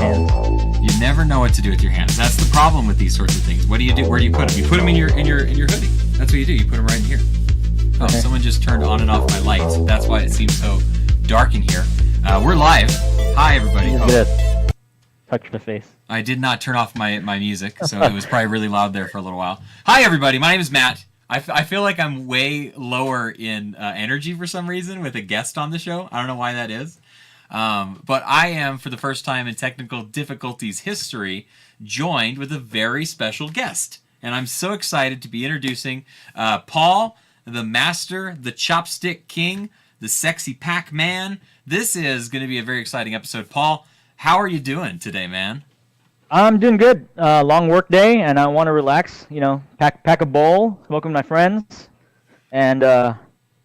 hands. You never know what to do with your hands. That's the problem with these sorts of things. What do you do? Where do you put them? You put them in your hoodie. That's what you do. You put them right in here. Oh, Okay. someone just turned on and off my lights. That's why it seems so dark in here. We're live. Hi, everybody. Just gonna touch the face. I did not turn off my music, so it was probably really loud there for a little while. Hi, everybody. My name is Matt. I feel like I'm way lower in energy for some reason with a guest on the show. I don't know why that is. But I am, for the first time in Technical Difficulties history, joined with a very special guest. And I'm so excited to be introducing Paul, the Master, the Chopstick King, the Sexy Pac-Man. This is going to be a very exciting episode. Paul, how are you doing today, man? I'm doing good. Long work day, and I want to relax. You know, pack a bowl, welcome my friends, and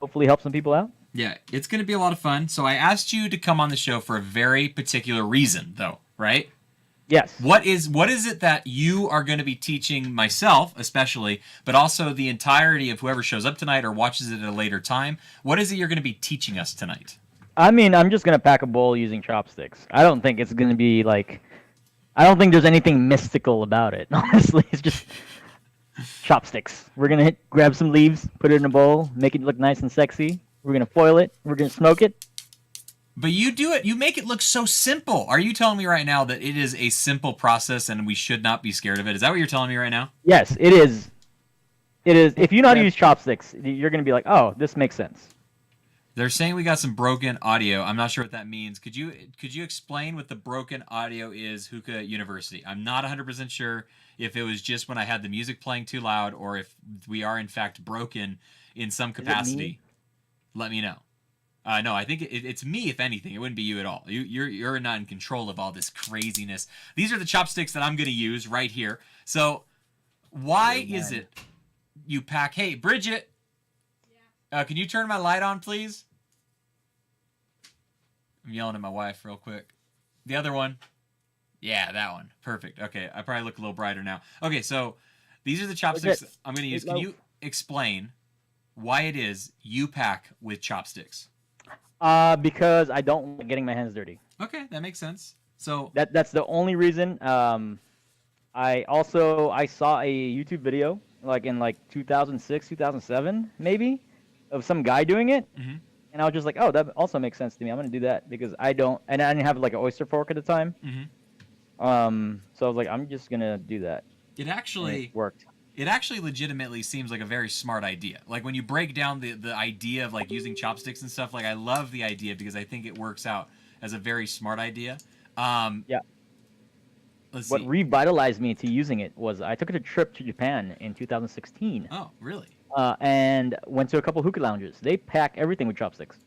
hopefully help some people out. Yeah, it's going to be a lot of fun. So I asked you to come on the show for a very particular reason, though, right? Yes. What is it that you are going to be teaching myself, especially, but also the entirety of whoever shows up tonight or watches it at a later time? What is it you're going to be teaching us tonight? I mean, I'm just gonna pack a bowl using chopsticks. I don't think it's gonna be like. I don't think there's anything mystical about it. Honestly, it's just chopsticks. We're gonna grab some leaves, put it in a bowl, make it look nice and sexy. We're gonna foil it. We're gonna smoke it. But you do it. You make it look so simple. Are you telling me right now that it is a simple process and we should not be scared of it? Is that what you're telling me right now? Yes, it is. It is. If you know how to use chopsticks, you're gonna be like, oh, this makes sense. They're saying we got some broken audio. I'm not sure what that means. Could you explain what the broken audio is, Hookah University? I'm not 100% sure if it was just when I had the music playing too loud or if we are in fact broken in some capacity. Let me know. No, I think it's me, if anything. It wouldn't be you at all. You're not in control of all this craziness. These are the chopsticks that I'm going to use right here. So why is it you pack... Hey, Bridget! Yeah. Can you turn my light on, please? I'm yelling at my wife real quick. The other one. Yeah, that one. Perfect. Okay, I probably look a little brighter now. Okay, so these are the chopsticks I'm going to use. Can you explain why it is you pack with chopsticks? Because I don't like getting my hands dirty. Okay, that makes sense. So that's the only reason. I saw a YouTube video like in 2006, 2007 maybe, of some guy doing it. Mm-hmm. And I was just like, oh, that also makes sense to me. I'm gonna do that because I didn't have like an oyster fork at the time. Mm-hmm. So I was like, I'm just gonna do that. It actually worked. It actually legitimately seems like a very smart idea. Like when you break down the idea of like using chopsticks and stuff, like I love the idea because I think it works out as a very smart idea. Yeah. Let's What see. revitalized me to using it was I took a trip to Japan in 2016. Oh, really? And went to a couple hookah lounges. They pack everything with chopsticks.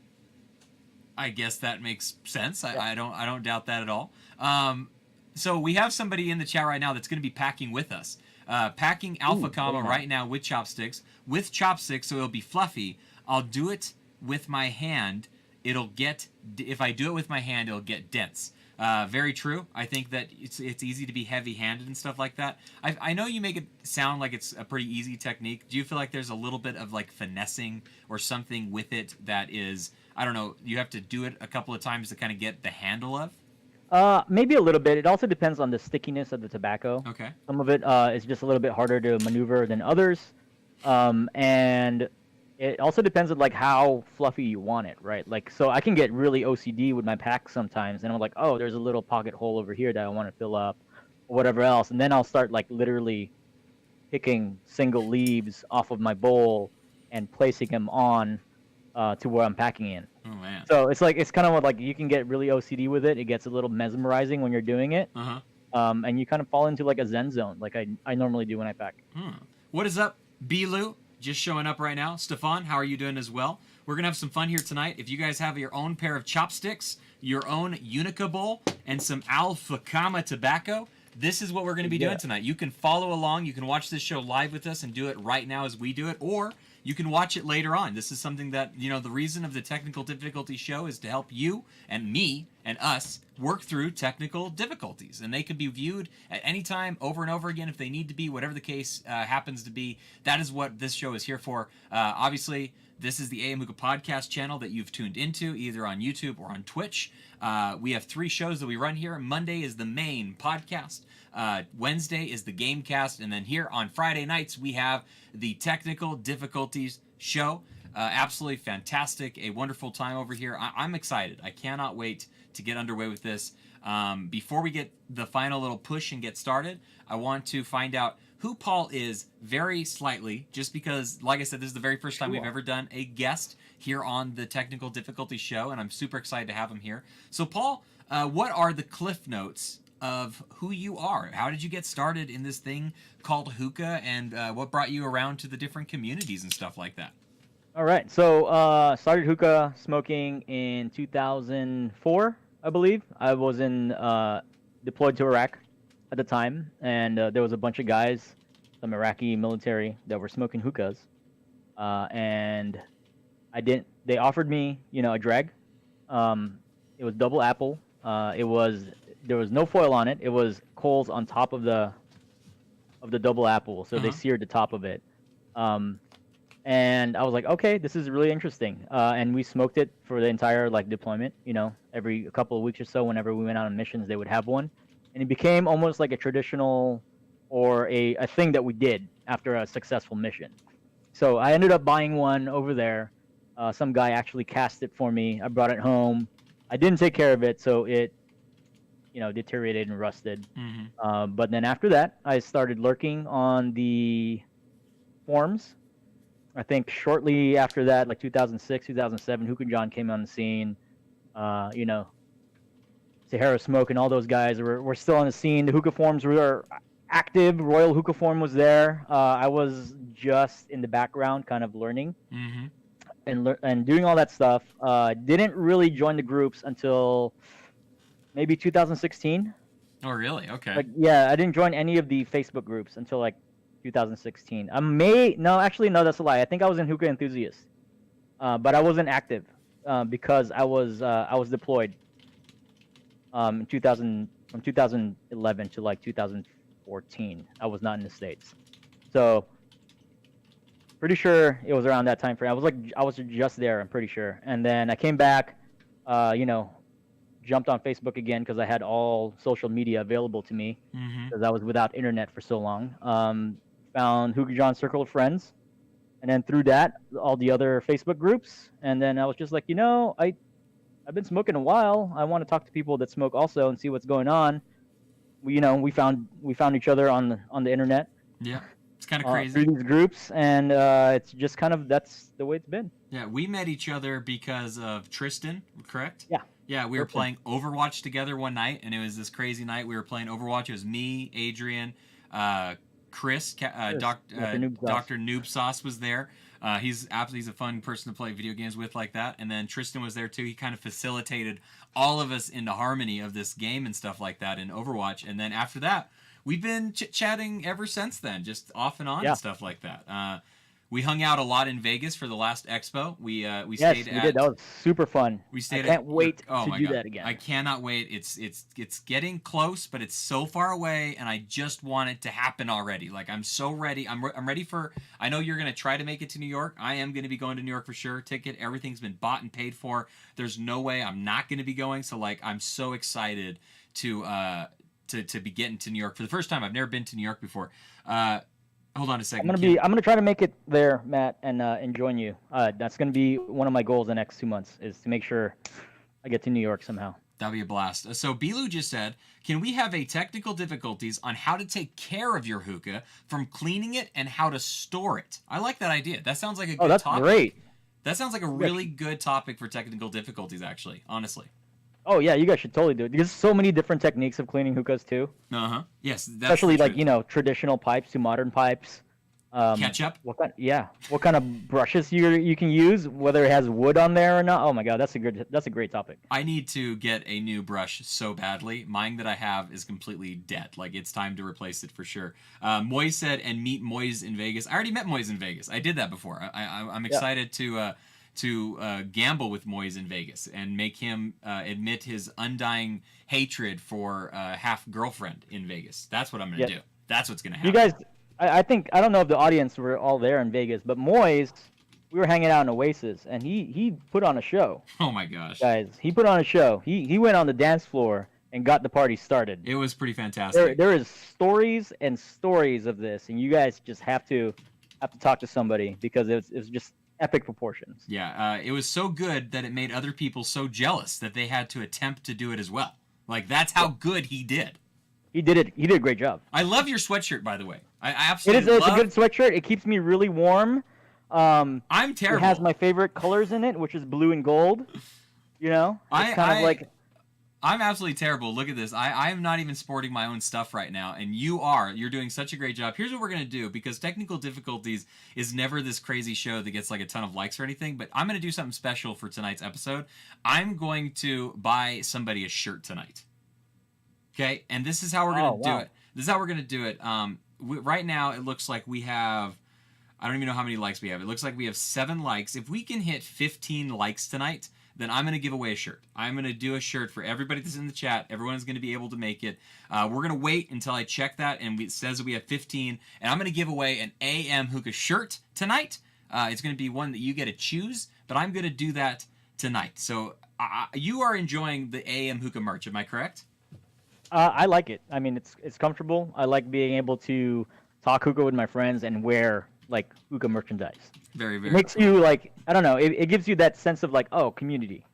I guess that makes sense. Yeah. I don't doubt that at all. So we have somebody in the chat right now that's going to be packing with us. Packing Fakhamah right now with chopsticks. With chopsticks, so it'll be fluffy. I'll do it with my hand. If I do it with my hand, it'll get dense. Very true. I think that it's easy to be heavy-handed and stuff like that. I know you make it sound like it's a pretty easy technique. Do you feel like there's a little bit of like finessing or something with it that is, I don't know, you have to do it a couple of times to kind of get the handle of? Maybe a little bit. It also depends on the stickiness of the tobacco. Okay. Some of it is just a little bit harder to maneuver than others. And it also depends on like how fluffy you want it, right? Like, so I can get really OCD with my pack sometimes, and I'm like, oh, there's a little pocket hole over here that I want to fill up, or whatever else, and then I'll start like literally picking single leaves off of my bowl and placing them on to where I'm packing in. Oh man. So it's kind of like you can get really OCD with it. It gets a little mesmerizing when you're doing it. Uh-huh. And you kind of fall into like a zen zone, like I normally do when I pack. What is up, Bilu? Just showing up right now. Stefan, how are you doing as well? We're going to have some fun here tonight. If you guys have your own pair of chopsticks, your own Unica bowl, and some Fakhamah tobacco, this is what we're going to be doing tonight. You can follow along. You can watch this show live with us and do it right now as we do it, or you can watch it later on. This is something that, you know, the reason of the Technical Difficulty show is to help you and me and us work through technical difficulties. And they can be viewed at any time, over and over again, if they need to be, whatever the case happens to be. That is what this show is here for. Obviously, This is the AM Hookah podcast channel that you've tuned into either on YouTube or on Twitch. We have 3 shows that we run here. Monday is the main podcast. Wednesday is the Gamecast. And then here on Friday nights, we have the Technical Difficulties show. Absolutely fantastic. A wonderful time over here. I'm excited. I cannot wait to get underway with this. Before we get the final little push and get started, I want to find out who Paul is very slightly, just because, like I said, this is the very first time we've ever done a guest here on the Technical Difficulty show, and I'm super excited to have him here. So, Paul, what are the cliff notes of who you are? How did you get started in this thing called hookah, and what brought you around to the different communities and stuff like that? All right, so started hookah smoking in 2004, I believe. I was deployed to Iraq at the time, and there was a bunch of guys, some Iraqi military, that were smoking hookahs, and they offered me, a drag. It was double apple. There was no foil on it. It was coals on top of the double apple, so they seared the top of it. And I was like, okay, this is really interesting. And we smoked it for the entire deployment. Every couple of weeks or so, whenever we went out on missions, they would have one. And it became almost like a traditional or a thing that we did after a successful mission. So I ended up buying one over there. Some guy actually cast it for me. I brought it home. I didn't take care of it, so it, deteriorated and rusted. But then after that, I started lurking on the forums. I think shortly after that, like 2006, 2007, Hookah John came on the scene. Sahara Smoke and all those guys were still on the scene. The hookah forums were active. Royal Hookah Forum was there. I was just in the background, kind of learning and doing all that stuff. Didn't really join the groups until maybe 2016. Oh, really? Okay. I didn't join any of the Facebook groups until 2016. No, that's a lie. I think I was in Hookah Enthusiast, but I wasn't active because I was deployed from 2011 to 2014. I was not in the States, so pretty sure it was around that time frame. I was just there. I'm pretty sure, and then I came back. Jumped on Facebook again because I had all social media available to me because I was without internet for so long. Found Hookah John's circle of friends, and then through that, all the other Facebook groups. And then I was just like, I've been smoking a while. I want to talk to people that smoke also and see what's going on. We found each other on the internet. Yeah, it's kind of crazy through these groups, and it's just that's the way it's been. Yeah, we met each other because of Tristan, correct? Yeah. Yeah, we were playing Overwatch together one night, and it was this crazy night. We were playing Overwatch. It was me, Adrian, Chris, Dr. Noob Sauce was there. He's a fun person to play video games with like that. And then Tristan was there too. He kind of facilitated all of us into harmony of this game and stuff like that in Overwatch. And then after that, we've been chit-chatting ever since then, just off and on and stuff like that. We hung out a lot in Vegas for the last expo. We stayed at. Did. That was super fun. I can't wait to do that again. I cannot wait. It's getting close, but it's so far away, and I just want it to happen already. I'm so ready. I'm ready for. I know you're gonna try to make it to New York. I am gonna be going to New York for sure. Ticket, everything's been bought and paid for. There's no way I'm not gonna be going. So I'm so excited to be getting to New York for the first time. I've never been to New York before. Hold on a second. I'm gonna try to make it there, Matt, and join you. That's gonna be one of my goals the next 2 months is to make sure I get to New York somehow. That'd be a blast. So Bilu just said, can we have a technical difficulties on how to take care of your hookah from cleaning it and how to store it? I like that idea. That sounds like a good that's topic. Great. That sounds like a really good topic for technical difficulties, actually, honestly. Oh yeah, you guys should totally do it. There's so many different techniques of cleaning hookahs too. Yes, especially traditional pipes to modern pipes. Ketchup. What kind of brushes you can use, whether it has wood on there or not. Oh my god, that's a great topic. I need to get a new brush so badly. Mine that I have is completely dead. It's time to replace it for sure. Moise said, and meet Moise in Vegas. I already met Moise in Vegas. I did that before. I'm excited to gamble with Moise in Vegas and make him admit his undying hatred for half girlfriend in Vegas. That's what I'm gonna do. That's what's gonna happen. You guys, I don't know if the audience were all there in Vegas, but Moise we were hanging out in Oasis, and he put on a show, Oh my gosh. guys. He put on a show. He went on the dance floor and got the party started. It was pretty fantastic. There is stories and stories of this, and you guys just have to talk to somebody because it's just epic proportions. Yeah, it was so good that it made other people so jealous that they had to attempt to do it as well. Like, that's how good he did. He did it. He did a great job. I love your sweatshirt, by the way. I It absolutely is. love. It's a good sweatshirt. It keeps me really warm. I'm terrible. It has my favorite colors in it, which is blue and gold. You know, it's kind of like. I'm absolutely terrible. Look at this. I'm not even sporting my own stuff right now, and you're doing such a great job. Here's what we're gonna do, because technical difficulties is never this crazy show that gets like a ton of likes or anything. But I'm gonna do something special for tonight's episode. I'm going to buy somebody a shirt tonight. Okay, and this is how we're gonna do it. This is how we're gonna do it. Right now it looks like we have. I don't even know how many likes we have. It looks like we have 7 likes. If we can hit 15 likes tonight, then I'm going to give away a shirt. I'm going to do a shirt for everybody that's in the chat. Everyone's going to be able to make it. We're going to wait until I check that, and it says that we have 15. And I'm going to give away an AM Hookah shirt tonight. It's going to be one that you get to choose, but I'm going to do that tonight. So you are enjoying the AM Hookah merch, am I correct? I like it. I mean, it's comfortable. I like being able to talk hookah with my friends and wear like hookah merchandise. Very, very. It makes you like, I don't know. It gives you that sense of like, oh, community.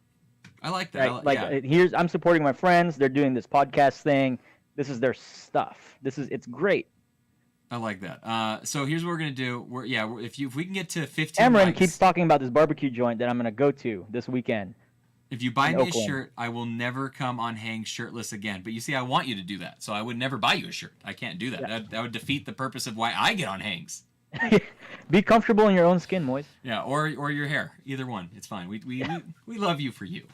I like that. Right? Here's, I'm supporting my friends. They're doing this podcast thing. This is their stuff. It's great. I like that. So here's what we're gonna do. If we can get to 15 Cameron likes, keeps talking about this barbecue joint that I'm gonna go to this weekend. If you buy me Oakland. a shirt, I will never come on Hang shirtless again. But you see, I want you to do that, so I would never buy you a shirt. I can't do that. Yeah. That would defeat the purpose of why I get on Hangs. Be comfortable in your own skin, Moise. Yeah, or your hair. Either one. It's fine. We love you for you.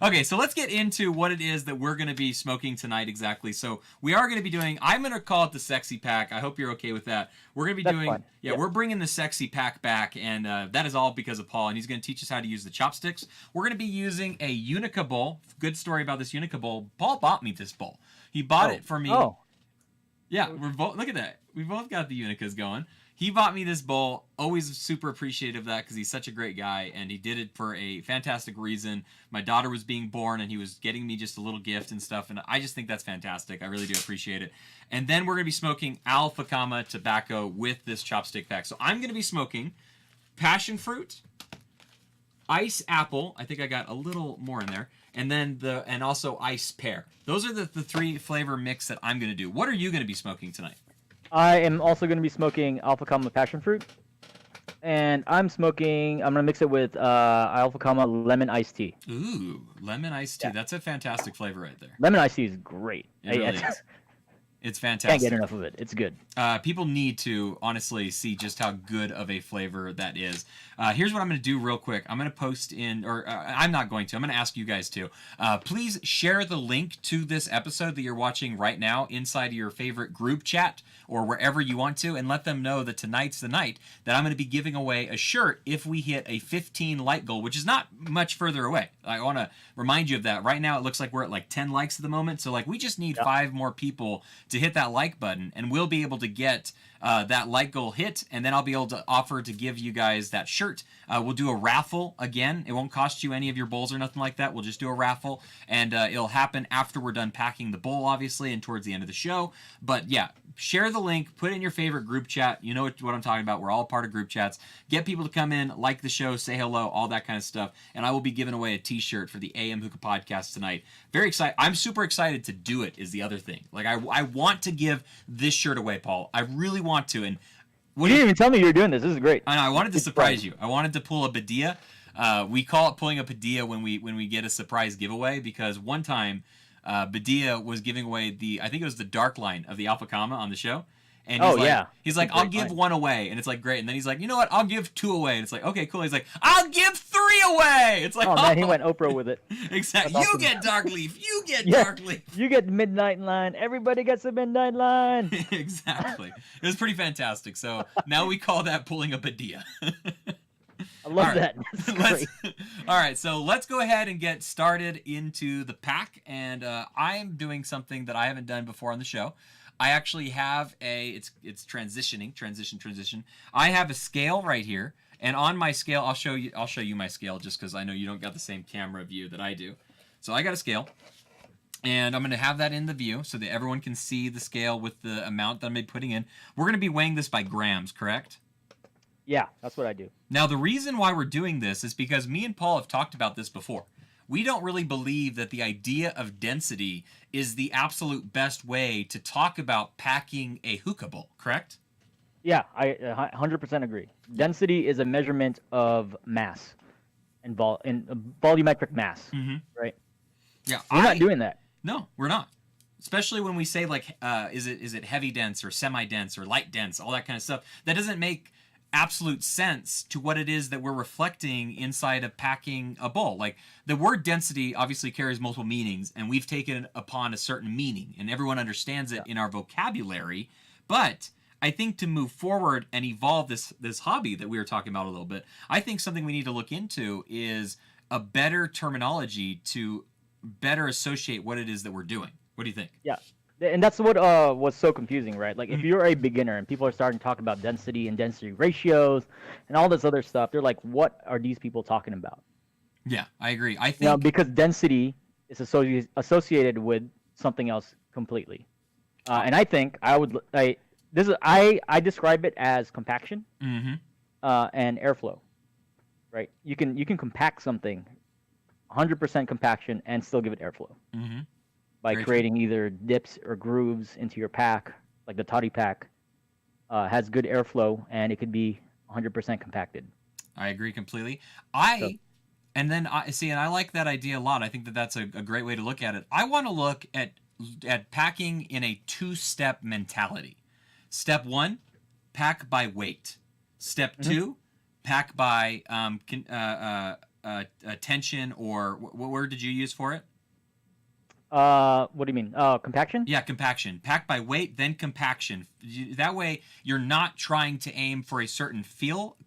Okay, so let's get into what it is that we're going to be smoking tonight exactly. So we are going to be doing, I'm going to call it the Sexy Pack. I hope you're okay with that. We're going to be That's doing, fine. yeah, Yep. we're bringing the Sexy Pack back, and that is all because of Paul, and he's going to teach us how to use the chopsticks. We're going to be using a Unica bowl. Good story about this Unica bowl. Paul bought me this bowl. He bought it for me. Oh. Yeah, we're both, look at that. We both got the Unicas going. He bought me this bowl. Always super appreciative of that because he's such a great guy, and he did it for a fantastic reason. My daughter was being born, and he was getting me just a little gift and stuff, and I just think that's fantastic. I really do appreciate it. And then we're going to be smoking Fakhamah tobacco with this chopstick pack. So I'm going to be smoking passion fruit, ice apple. I think I got a little more in there. And then and also ice pear. Those are the 3 flavor mix that I'm going to do. What are you going to be smoking tonight? I am also going to be smoking Fakhamah passion fruit, and I'm going to mix it with Fakhamah lemon iced tea. Ooh, lemon iced tea. Yeah. That's a fantastic flavor right there. Lemon iced tea is great. It really is. It's fantastic. Can't get enough of it. It's good. People need to honestly see just how good of a flavor that is. Here's what I'm going to do real quick. I'm going to post in, or I'm not going to. I'm going to ask you guys to. Please share the link to this episode that you're watching right now inside of your favorite group chat or wherever you want to, and let them know that tonight's the night that I'm going to be giving away a shirt if we hit a 15 like goal, which is not much further away. I want to remind you of that. Right now, it looks like we're at like 10 likes at the moment. So like we just need 5 more people to hit that like button, and we'll be able to get that like goal hit, and then I'll be able to offer to give you guys that shirt. We'll do a raffle again. It won't cost you any of your bowls or nothing like that. We'll just do a raffle, and it'll happen after we're done packing the bowl, obviously, and towards the end of the show. But yeah, share the link, put it in your favorite group chat. You know what I'm talking about. We're all part of group chats. Get people to come in, like the show, say hello, all that kind of stuff. And I will be giving away a t-shirt for the AM Hookah podcast tonight. Very excited. I'm super excited to do it is the other thing. Like I want to give this shirt away, Paul. I really want to. And You didn't even tell me you were doing this. This is great. I know. I wanted to surprise you. I wanted to pull a Padilla. We call it pulling a Padilla when we get a surprise giveaway, because one time Padilla was giving away I think it was the dark line of the Fakhamah on the show. And he's like, I'll give 1 away. And it's like, great. And then he's like, you know what? I'll give 2 away. And it's like, okay, cool. He's like, I'll give 3 away. It's like, oh man, he went Oprah with it. Exactly. That's You awesome. get dark leaf. You get Yeah. dark leaf. You get midnight line. Everybody gets a midnight line. Exactly. It was pretty fantastic. So now we call that pulling a Padilla. I love All right. that. That's great. All right, so let's go ahead and get started into the pack. And I'm doing something that I haven't done before on the show. I actually have it's transition. I have a scale right here, And on my scale, I'll show you my scale just because I know you don't got the same camera view that I do. So I got a scale, and I'm going to have that in the view so that everyone can see the scale with the amount that I'm putting in. We're going to be weighing this by grams, correct? Yeah, that's what I do. Now, the reason why we're doing this is because me and Paul have talked about this before. We don't really believe that the idea of density is the absolute best way to talk about packing a hookah bowl, correct? Yeah, I 100% agree. Density is a measurement of mass and volumetric mass, right? Yeah, we're not doing that. No, we're not. Especially when we say like, is it heavy dense or semi dense or light dense, all that kind of stuff. That doesn't make absolute sense to what it is that we're reflecting inside of packing a bowl. Like the word density obviously carries multiple meanings, and we've taken it upon a certain meaning, and everyone understands it in our vocabulary. But I think to move forward and evolve this hobby that we were talking about a little bit, I think something we need to look into is a better terminology to better associate what it is that we're doing. What do you think? Yeah. And that's what was so confusing, right? Like if you're a beginner and people are starting to talk about density and density ratios and all this other stuff, they're like, what are these people talking about? Yeah, I agree. I think because density is associated with something else completely. And I think I describe it as compaction and airflow, right? You can compact something 100% compaction and still give it airflow. By creating either dips or grooves into your pack, like the toddy pack has good airflow and it could be 100% compacted. I agree completely. And I like that idea a lot. I think that that's a great way to look at it. I want to look at packing in a two-step mentality. Step 1, pack by weight. Step 2, pack by tension, or what word did you use for it? What do you mean? Compaction? Yeah, compaction. Pack by weight, then compaction. That way, you're not trying to aim for a certain feel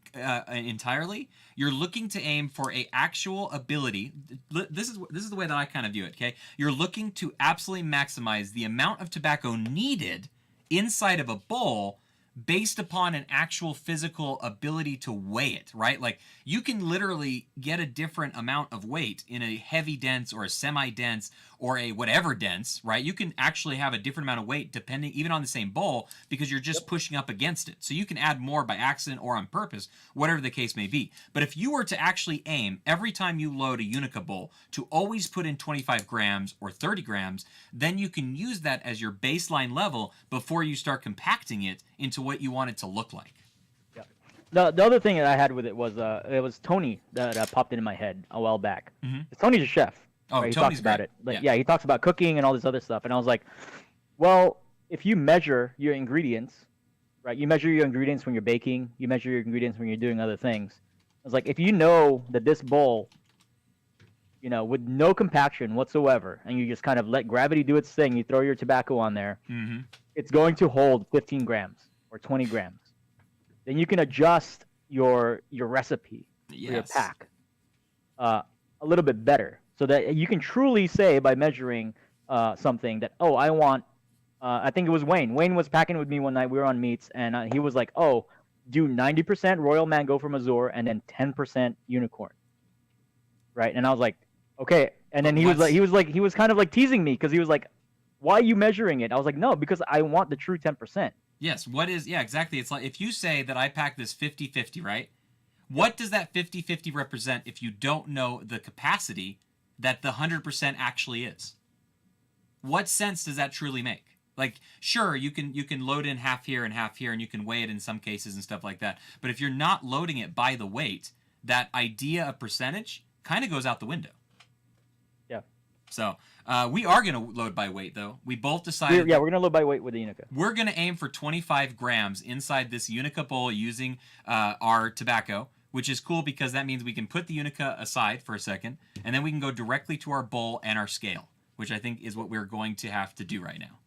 entirely. You're looking to aim for a actual ability. This is the way that I kind of view it. Okay, you're looking to absolutely maximize the amount of tobacco needed inside of a bowl based upon an actual physical ability to weigh it, right? Like you can literally get a different amount of weight in a heavy dense or a semi-dense or a whatever dense, right? You can actually have a different amount of weight depending even on the same bowl because you're just pushing up against it. So you can add more by accident or on purpose, whatever the case may be. But if you were to actually aim every time you load a Unica bowl to always put in 25 grams or 30 grams, then you can use that as your baseline level before you start compacting it into what you want it to look like. Yeah. The other thing that I had with it was Tony that popped into my head a while back. Tony's a chef. Oh, right? He Tony's talks about great. it. Like, yeah, he talks about cooking and all this other stuff. And I was like, well, if you measure your ingredients, right? You measure your ingredients when you're baking. You measure your ingredients when you're doing other things. I was like, if you know that this bowl, with no compaction whatsoever, and you just kind of let gravity do its thing, you throw your tobacco on there, it's going to hold 15 grams or 20 grams. Then you can adjust your recipe for your pack a little bit better, so that you can truly say by measuring something that, oh, I want, I think it was Wayne. Wayne was packing with me one night. We were on meats, and he was like, oh, do 90% Royal Mango from Azure and then 10% Unicorn. Right? And I was like, okay. And then he was kind of like teasing me because he was like, why are you measuring it? I was like, no, because I want the true 10%. Yes, exactly. It's like if you say that I pack this 50-50, right? What does that 50-50 represent if you don't know the capacity that the 100% actually is? What sense does that truly make? Like, sure, you can load in half here, and you can weigh it in some cases and stuff like that. But if you're not loading it by the weight, that idea of percentage kind of goes out the window. Yeah. So we are going to load by weight, though. We both decided. We're going to load by weight with the Unica. We're going to aim for 25 grams inside this Unica bowl using our tobacco, which is cool because that means we can put the Unica aside for a second, and then we can go directly to our bowl and our scale, which I think is what we're going to have to do right now.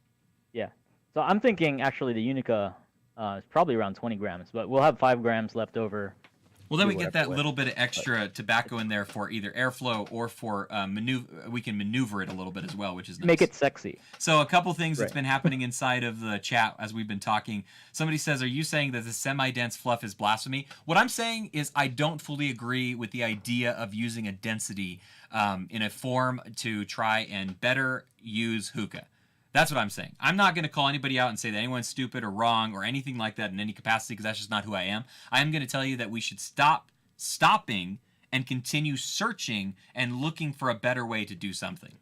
Yeah. So I'm thinking actually the Unica is probably around 20 grams, but we'll have 5 grams left over. Well, then do we get whatever that with. little bit of extra tobacco in there for either airflow or for maneuver. We can maneuver it a little bit as well, which is nice. Make it sexy. So a couple things that's Right. been happening inside of the chat as we've been talking. Somebody says, "Are you saying that the semi-dense fluff is blasphemy?" What I'm saying is I don't fully agree with the idea of using a density in a form to try and better use hookah. That's what I'm saying. I'm not going to call anybody out and say that anyone's stupid or wrong or anything like that in any capacity, because that's just not who I am. I am going to tell you that we should stop stopping and continue searching and looking for a better way to do something.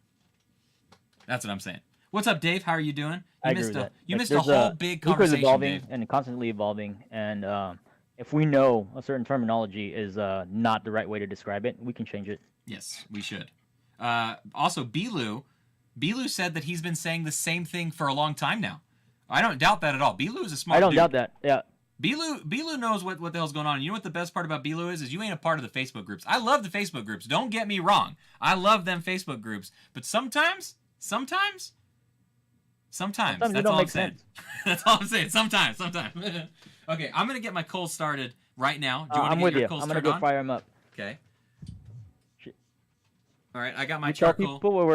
That's what I'm saying. What's up, Dave? How are you doing? I agree with that. You Like, missed a whole big hookah's conversation, evolving Dave. and constantly evolving, and if we know a certain terminology is not the right way to describe it, we can change it. Yes, we should. Also, Bilu said that he's been saying the same thing for a long time now. I don't doubt that at all. Bilu is a smart dude. I don't doubt that. Yeah. Bilu knows what the hell's going on. You know what the best part about Bilu is you ain't a part of the Facebook groups. I love the Facebook groups. Don't get me wrong. I love them Facebook groups. But sometimes that's all I'm saying. That's all I'm saying. Sometimes. Okay, I'm going to get my coals started right now. Do you want to get your coals started on? I'm gonna go fire them up. Okay. All right, I got my you tell charcoal. people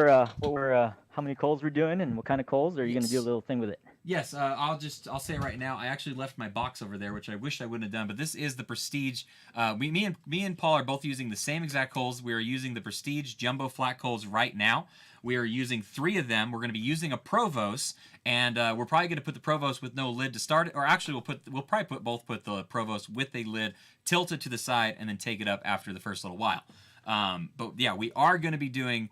how many coals we're doing and what kind of coals, or are you gonna do a little thing with it? Yes, I'll say it right now. I actually left my box over there, which I wish I wouldn't have done. But this is the Prestige. Me and Paul are both using the same exact coals. We are using the Prestige Jumbo Flat coals right now. We are using 3 of them. We're going to be using a Provost, and we're probably going to put the Provost with no lid to start it. Or actually, we'll probably put the Provost with a lid, tilt it to the side, and then take it up after the first little while. But yeah, we are going to be doing.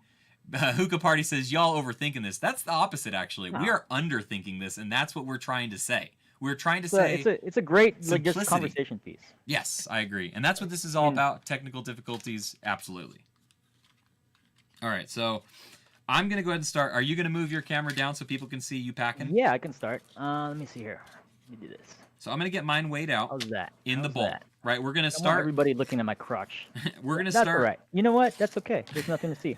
Hookah Party says, y'all overthinking this. That's the opposite, actually. We are underthinking this, and that's what we're trying to say. We're trying to say it's a great simplicity. just conversation piece. Yes, I agree. And that's what this is all about. Technical difficulties, absolutely. All right, so I'm going to go ahead and start. Are you going to move your camera down so people can see you packing? Yeah, I can start. Let me see here. Let me do this. So I'm going to get mine weighed out. How's that? In the bowl. Right, we're going to I want start. everybody looking at my crotch. We're going to That's start. all right. You know what? That's okay. There's nothing to see.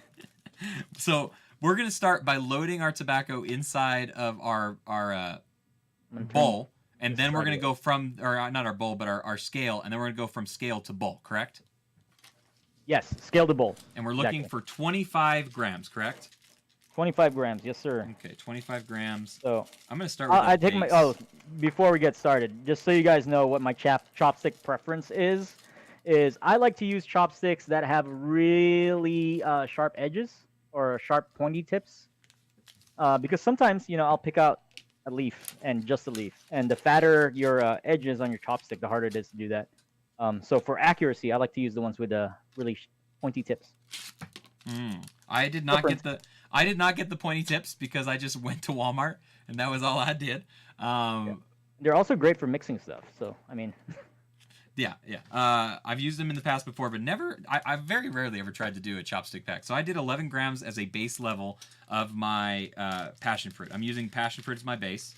So we're going to start by loading our tobacco inside of our bowl, and then we're going to go from, or not our bowl, but our scale, and then we're going to go from scale to bowl, correct? Yes, scale to bowl. And we're looking for 25 grams, correct? 25 grams, yes, sir. Okay, 25 grams. So I'm going to start with I take my, before we get started, just so you guys know what my chopstick preference is I like to use chopsticks that have really sharp edges or sharp pointy tips, because sometimes I'll pick out a leaf and just a leaf, and the fatter your edges on your chopstick, the harder it is to do that. So for accuracy, I like to use the ones with really pointy tips. I did not get the pointy tips because I just went to Walmart and that was all I did. They're also great for mixing stuff. So I mean. Yeah. I've used them in the past before, but never. I very rarely ever tried to do a chopstick pack. So I did 11 grams as a base level of my passion fruit. I'm using passion fruit as my base.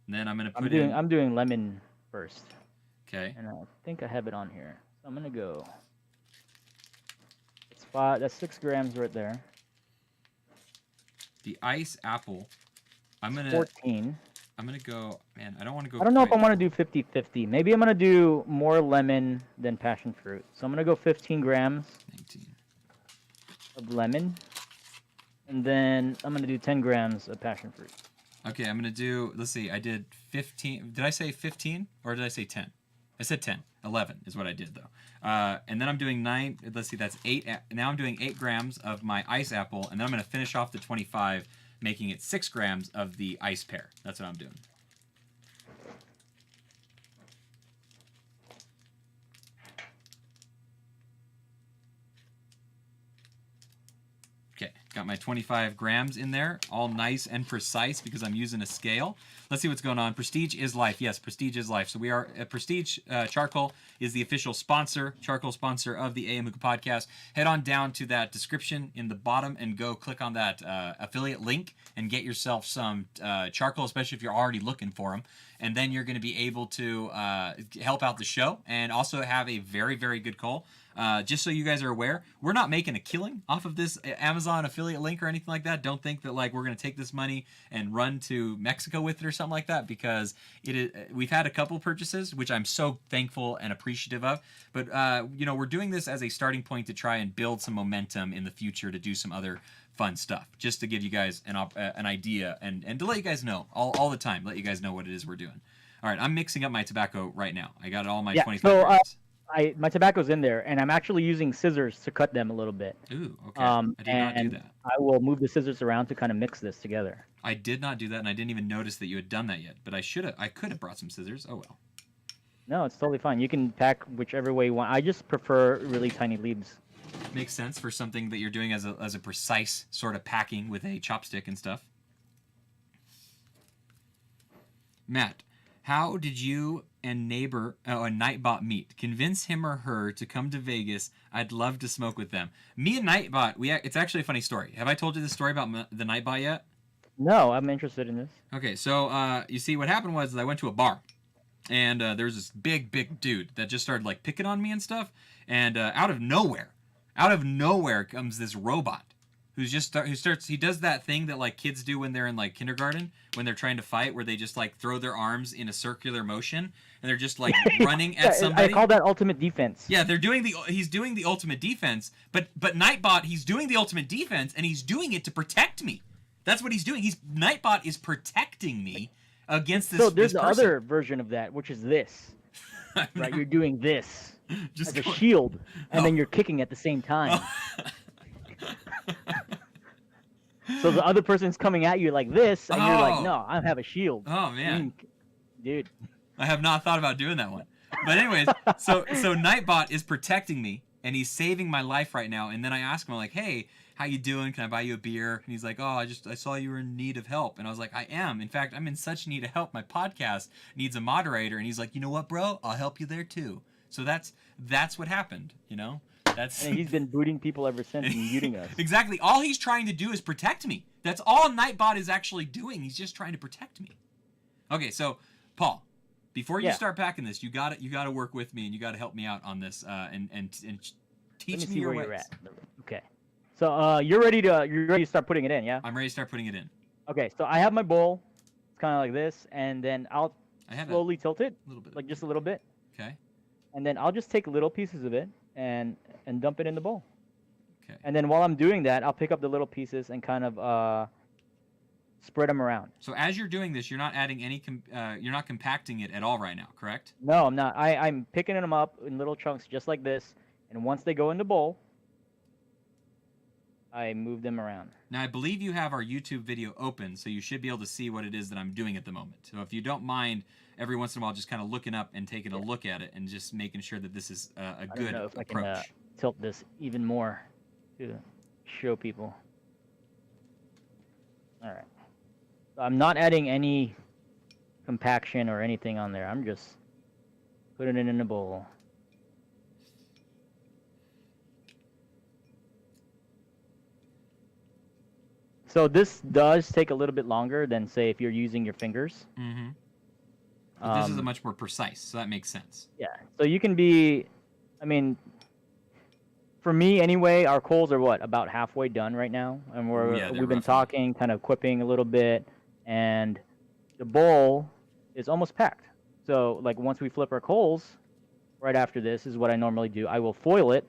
And then I'm gonna put I'm doing lemon first. Okay. And I think I have it on here. So I'm gonna go. It's 5. That's 6 grams right there. The ice apple. I'm gonna 14. I'm gonna go, man, I don't want to go. I don't know if I want to do 50-50. Maybe I'm gonna do more lemon than passion fruit. So I'm gonna go 15 grams 19. of lemon, and then I'm gonna do 10 grams of passion fruit. Okay, I'm gonna do. Let's see, I did 15. Did I say 15 or did I say 10? I said 10. 11 is what I did though. And then I'm doing 9. Let's see, that's 8. Now I'm doing 8 grams of my ice apple, and then I'm gonna finish off the 25. Making it 6 grams of the ice pear. That's what I'm doing. Okay, got my 25 grams in there, all nice and precise because I'm using a scale. Let's see what's going on. Prestige is life. Yes, Prestige is life. So we are, Prestige Charcoal is the official sponsor, charcoal sponsor of the AM Hookah Podcast. Head on down to that description in the bottom and go click on that affiliate link and get yourself some charcoal, especially if you're already looking for them. and then you're going to be able to help out the show and also have a very, very good call. Just so you guys are aware, we're not making a killing off of this Amazon affiliate link or anything like that. Don't think that like we're going to take this money and run to Mexico with it or something like that, because we've had a couple purchases, which I'm so thankful and appreciative of. But we're doing this as a starting point to try and build some momentum in the future to do some other fun stuff, just to give you guys an idea and to let you guys know all the time, let you guys know what it is we're doing. All right, I'm mixing up my tobacco right now. I got all my 25 grams. My tobacco's in there, and I'm actually using scissors to cut them a little bit. Ooh, okay. I did not do that. I will move the scissors around to kind of mix this together. I did not do that, and I didn't even notice that you had done that yet. But I could have brought some scissors. Oh well. No, it's totally fine. You can pack whichever way you want. I just prefer really tiny leaves. Makes sense for something that you're doing as a precise sort of packing with a chopstick and stuff. Matt, how did you and Nightbot meet? Convince him or her to come to Vegas. I'd love to smoke with them. Me and Nightbot, it's actually a funny story. Have I told you the story about the Nightbot yet? No, I'm interested in this. Okay, so you see, what happened was I went to a bar, and there was this big dude that just started like picking on me and stuff, and out of nowhere comes this robot he does that thing that like kids do when they're in like kindergarten when they're trying to fight, where they just like throw their arms in a circular motion and they're just like running at somebody. I call that ultimate defense. Yeah, he's doing the ultimate defense, but Nightbot, he's doing the ultimate defense and he's doing it to protect me. That's what he's doing. Nightbot is protecting me against this. So there's this the person. other version of that, which is this. Right, you're doing this just as a shield, and then you're kicking at the same time. So the other person's coming at you like this, and you're like, no, I have a shield. Oh, man. Dude. I have not thought about doing that one. But anyways, so Nightbot is protecting me, and he's saving my life right now. And then I ask him, like, hey, how you doing? Can I buy you a beer? And he's like, I saw you were in need of help. And I was like, I am. In fact, I'm in such need of help. My podcast needs a moderator. And he's like, you know what, bro? I'll help you there, too. So that's what happened, you know? And he's been booting people ever since and muting us. Exactly. All he's trying to do is protect me. That's all Nightbot is actually doing. He's just trying to protect me. Okay, so Paul, before you start packing this, you got to work with me and you got to help me out on this and teach me your ways. You're at. Okay. So you're ready to start putting it in, yeah? I'm ready to start putting it in. Okay, so I have my bowl. It's kind of like this, and then I'll slowly tilt it, a little bit, like just a little bit. Okay. And then I'll just take little pieces of it and dump it in the bowl. Okay. And then while I'm doing that, I'll pick up the little pieces and kind of spread them around. So as you're doing this, you're not adding any you're not compacting it at all right now, correct? No, I'm not. I'm picking them up in little chunks just like this, and once they go in the bowl, I move them around. Now I believe you have our YouTube video open, so you should be able to see what it is that I'm doing at the moment. So if you don't mind, every once in a while, just kind of looking up and taking a look at it and just making sure that this is a good approach. I don't know if I can tilt this even more to show people. All right. So I'm not adding any compaction or anything on there. I'm just putting it in a bowl. So this does take a little bit longer than, say, if you're using your fingers. Mm-hmm. But this is a much more precise, so that makes sense. Yeah. So you can be, I mean, for me anyway, our coals are about halfway done right now, and we've been talking, kind of quipping a little bit, and the bowl is almost packed. So like once we flip our coals, right after this is what I normally do. I will foil it,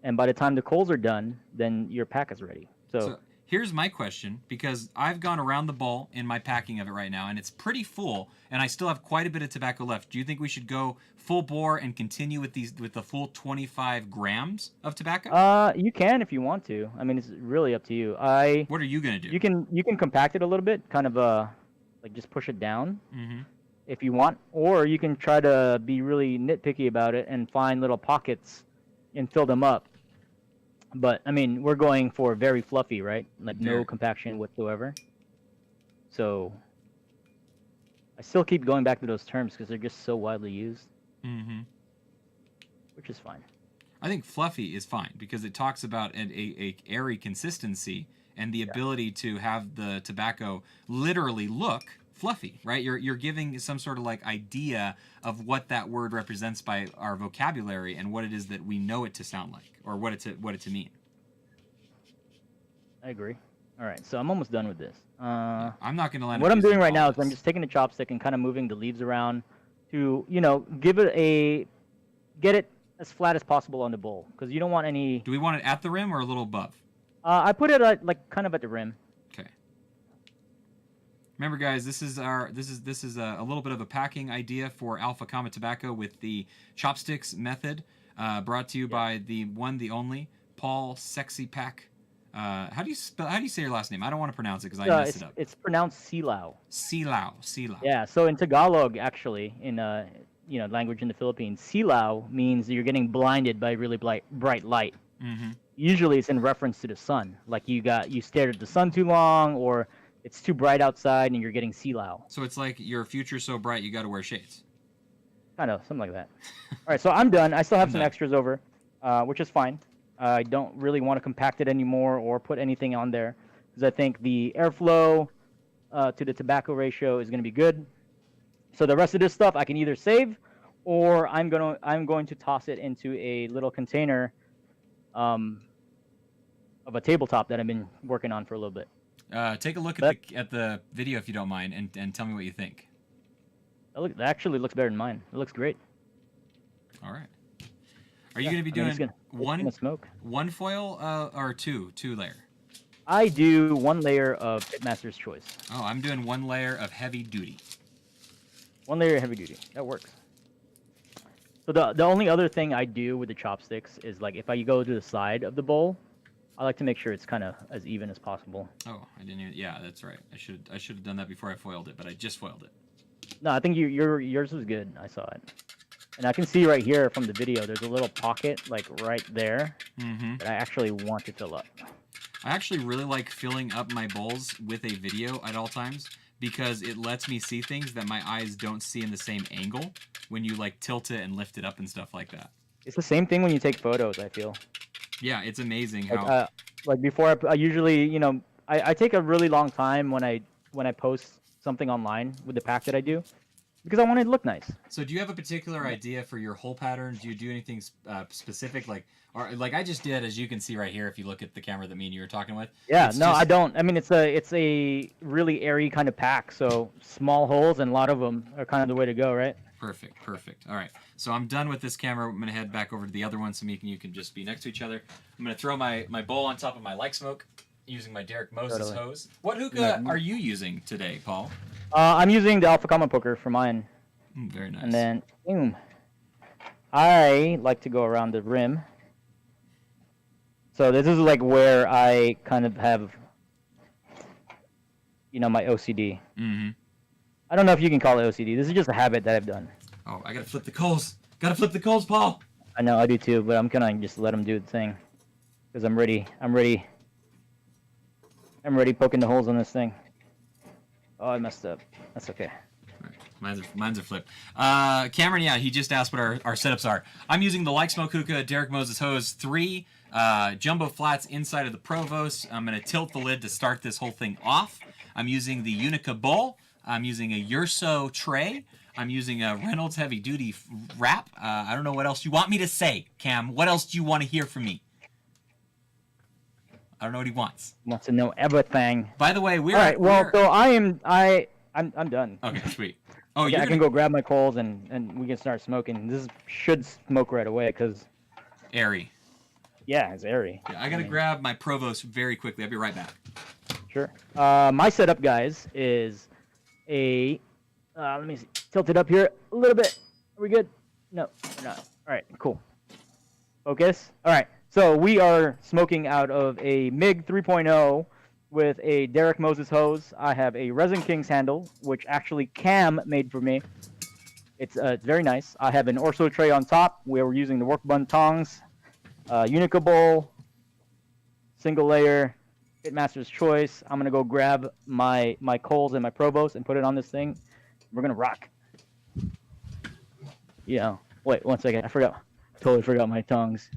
and by the time the coals are done, then your pack is ready. So here's my question, because I've gone around the bowl in my packing of it right now, and it's pretty full, and I still have quite a bit of tobacco left. Do you think we should go full bore and continue with the full 25 grams of tobacco? You can if you want to. I mean, it's really up to you. What are you gonna do? You can compact it a little bit, kind of like just push it down, if you want, or you can try to be really nitpicky about it and find little pockets and fill them up. But, I mean, we're going for very fluffy, right? Like, no compaction whatsoever. So, I still keep going back to those terms because they're just so widely used. Which is fine. I think fluffy is fine because it talks about a airy consistency and the ability to have the tobacco literally look fluffy, right? You're giving some sort of like idea of what that word represents by our vocabulary and what it is that we know it to sound like, or what it to mean. I agree. All right, so I'm almost done with this. Yeah, I'm not going to land What up I'm doing using right all now is this. I'm just taking the chopstick and kind of moving the leaves around to, give it get it as flat as possible on the bowl, because you don't want any. Do we want it at the rim or a little above? I put it at, like kind of at the rim. Okay. Remember, guys, this is a little bit of a packing idea for Fakhamah tobacco with the chopsticks method, brought to you by the one, the only Paul Sexy Pack. How do you say your last name? I don't want to pronounce it because I messed it up. It's pronounced Silao. Silao. Yeah. So in Tagalog, actually, in language in the Philippines, Silao means you're getting blinded by really bright light. Mm-hmm. Usually, it's in reference to the sun. Like you stared at the sun too long, or it's too bright outside and you're getting Silao. So it's like your future's so bright you got to wear shades. Kind of, something like that. All right, so I'm done. I still have some extras over, which is fine. I don't really want to compact it anymore or put anything on there because I think the airflow to the tobacco ratio is going to be good. So the rest of this stuff I can either save, or I'm going to toss it into a little container of a tabletop that I've been working on for a little bit. Take a look at the video if you don't mind, and tell me what you think. That actually looks better than mine. It looks great. All right. Are you going to be doing one foil or two layer? I do one layer of Pitmaster's Choice. Oh, I'm doing one layer of heavy duty. One layer of heavy duty. That works. So the only other thing I do with the chopsticks is, like, if I go to the side of the bowl, I like to make sure it's kind of as even as possible. Oh, I didn't even... Yeah, that's right. I should have done that before I foiled it, but I just foiled it. No, I think yours was good. I saw it. And I can see right here from the video, there's a little pocket, like, right there, that I actually want to fill up. I actually really like filling up my bowls with a video at all times because it lets me see things that my eyes don't see in the same angle when you, like, tilt it and lift it up and stuff like that. It's the same thing when you take photos, I feel. Yeah, it's amazing like, how... like, before, I usually, I take a really long time when I post something online with the pack that I do, because I want it to look nice. So do you have a particular idea for your hole pattern? Do you do anything specific, like I just did, as you can see right here if you look at the camera that me and you were talking with? Yeah, no, I don't. I mean, it's a really airy kind of pack, so small holes and a lot of them are kind of the way to go, right? Perfect. All right, so I'm done with this camera. I'm going to head back over to the other one so you can just be next to each other. I'm going to throw my bowl on top of my light smoke using my Derek Moses hose. What hookah are you using today, Paul? I'm using the Fakhamah poker for mine. Very nice. And then, boom. I like to go around the rim. So this is like where I kind of have, my OCD. I don't know if you can call it OCD. This is just a habit that I've done. Oh, I gotta flip the coals. Paul. I know, I do too, but I'm gonna just let him do the thing. Because I'm ready poking the holes on this thing. Oh, I messed up. That's okay. Mine's are flipped. Cameron, yeah, he just asked what our setups are. I'm using the Like Smoke Hookah Derek Moses hose, 3 jumbo flats inside of the Provost. I'm going to tilt the lid to start this whole thing off. I'm using the Unica bowl. I'm using a Urso tray. I'm using a Reynolds heavy duty wrap. I don't know what else you want me to say, Cam. What else do you want to hear from me? I don't know what he wants. He wants to know everything. By the way, we're... All right, well, so I'm done. Okay, sweet. Oh, yeah, I can go grab my coals and we can start smoking. This should smoke right away because... Airy. Yeah, it's airy. Yeah, I gotta grab my Provost very quickly. I'll be right back. Sure. My setup, guys, is a... let me see. Tilt it up here a little bit. Are we good? No, we're not. All right, cool. Focus. All right, so we are smoking out of a MiG 3.0 with a Derek Moses hose. I have a Resin Kings handle, which actually Cam made for me. It's very nice. I have an Orso tray on top where we're using the work bun tongs, Unica bowl, single layer, Pitmaster's Choice. I'm gonna go grab my coals and my Provost and put it on this thing. We're gonna rock. Yeah. Wait, 1 second. I forgot. Totally forgot my tongs.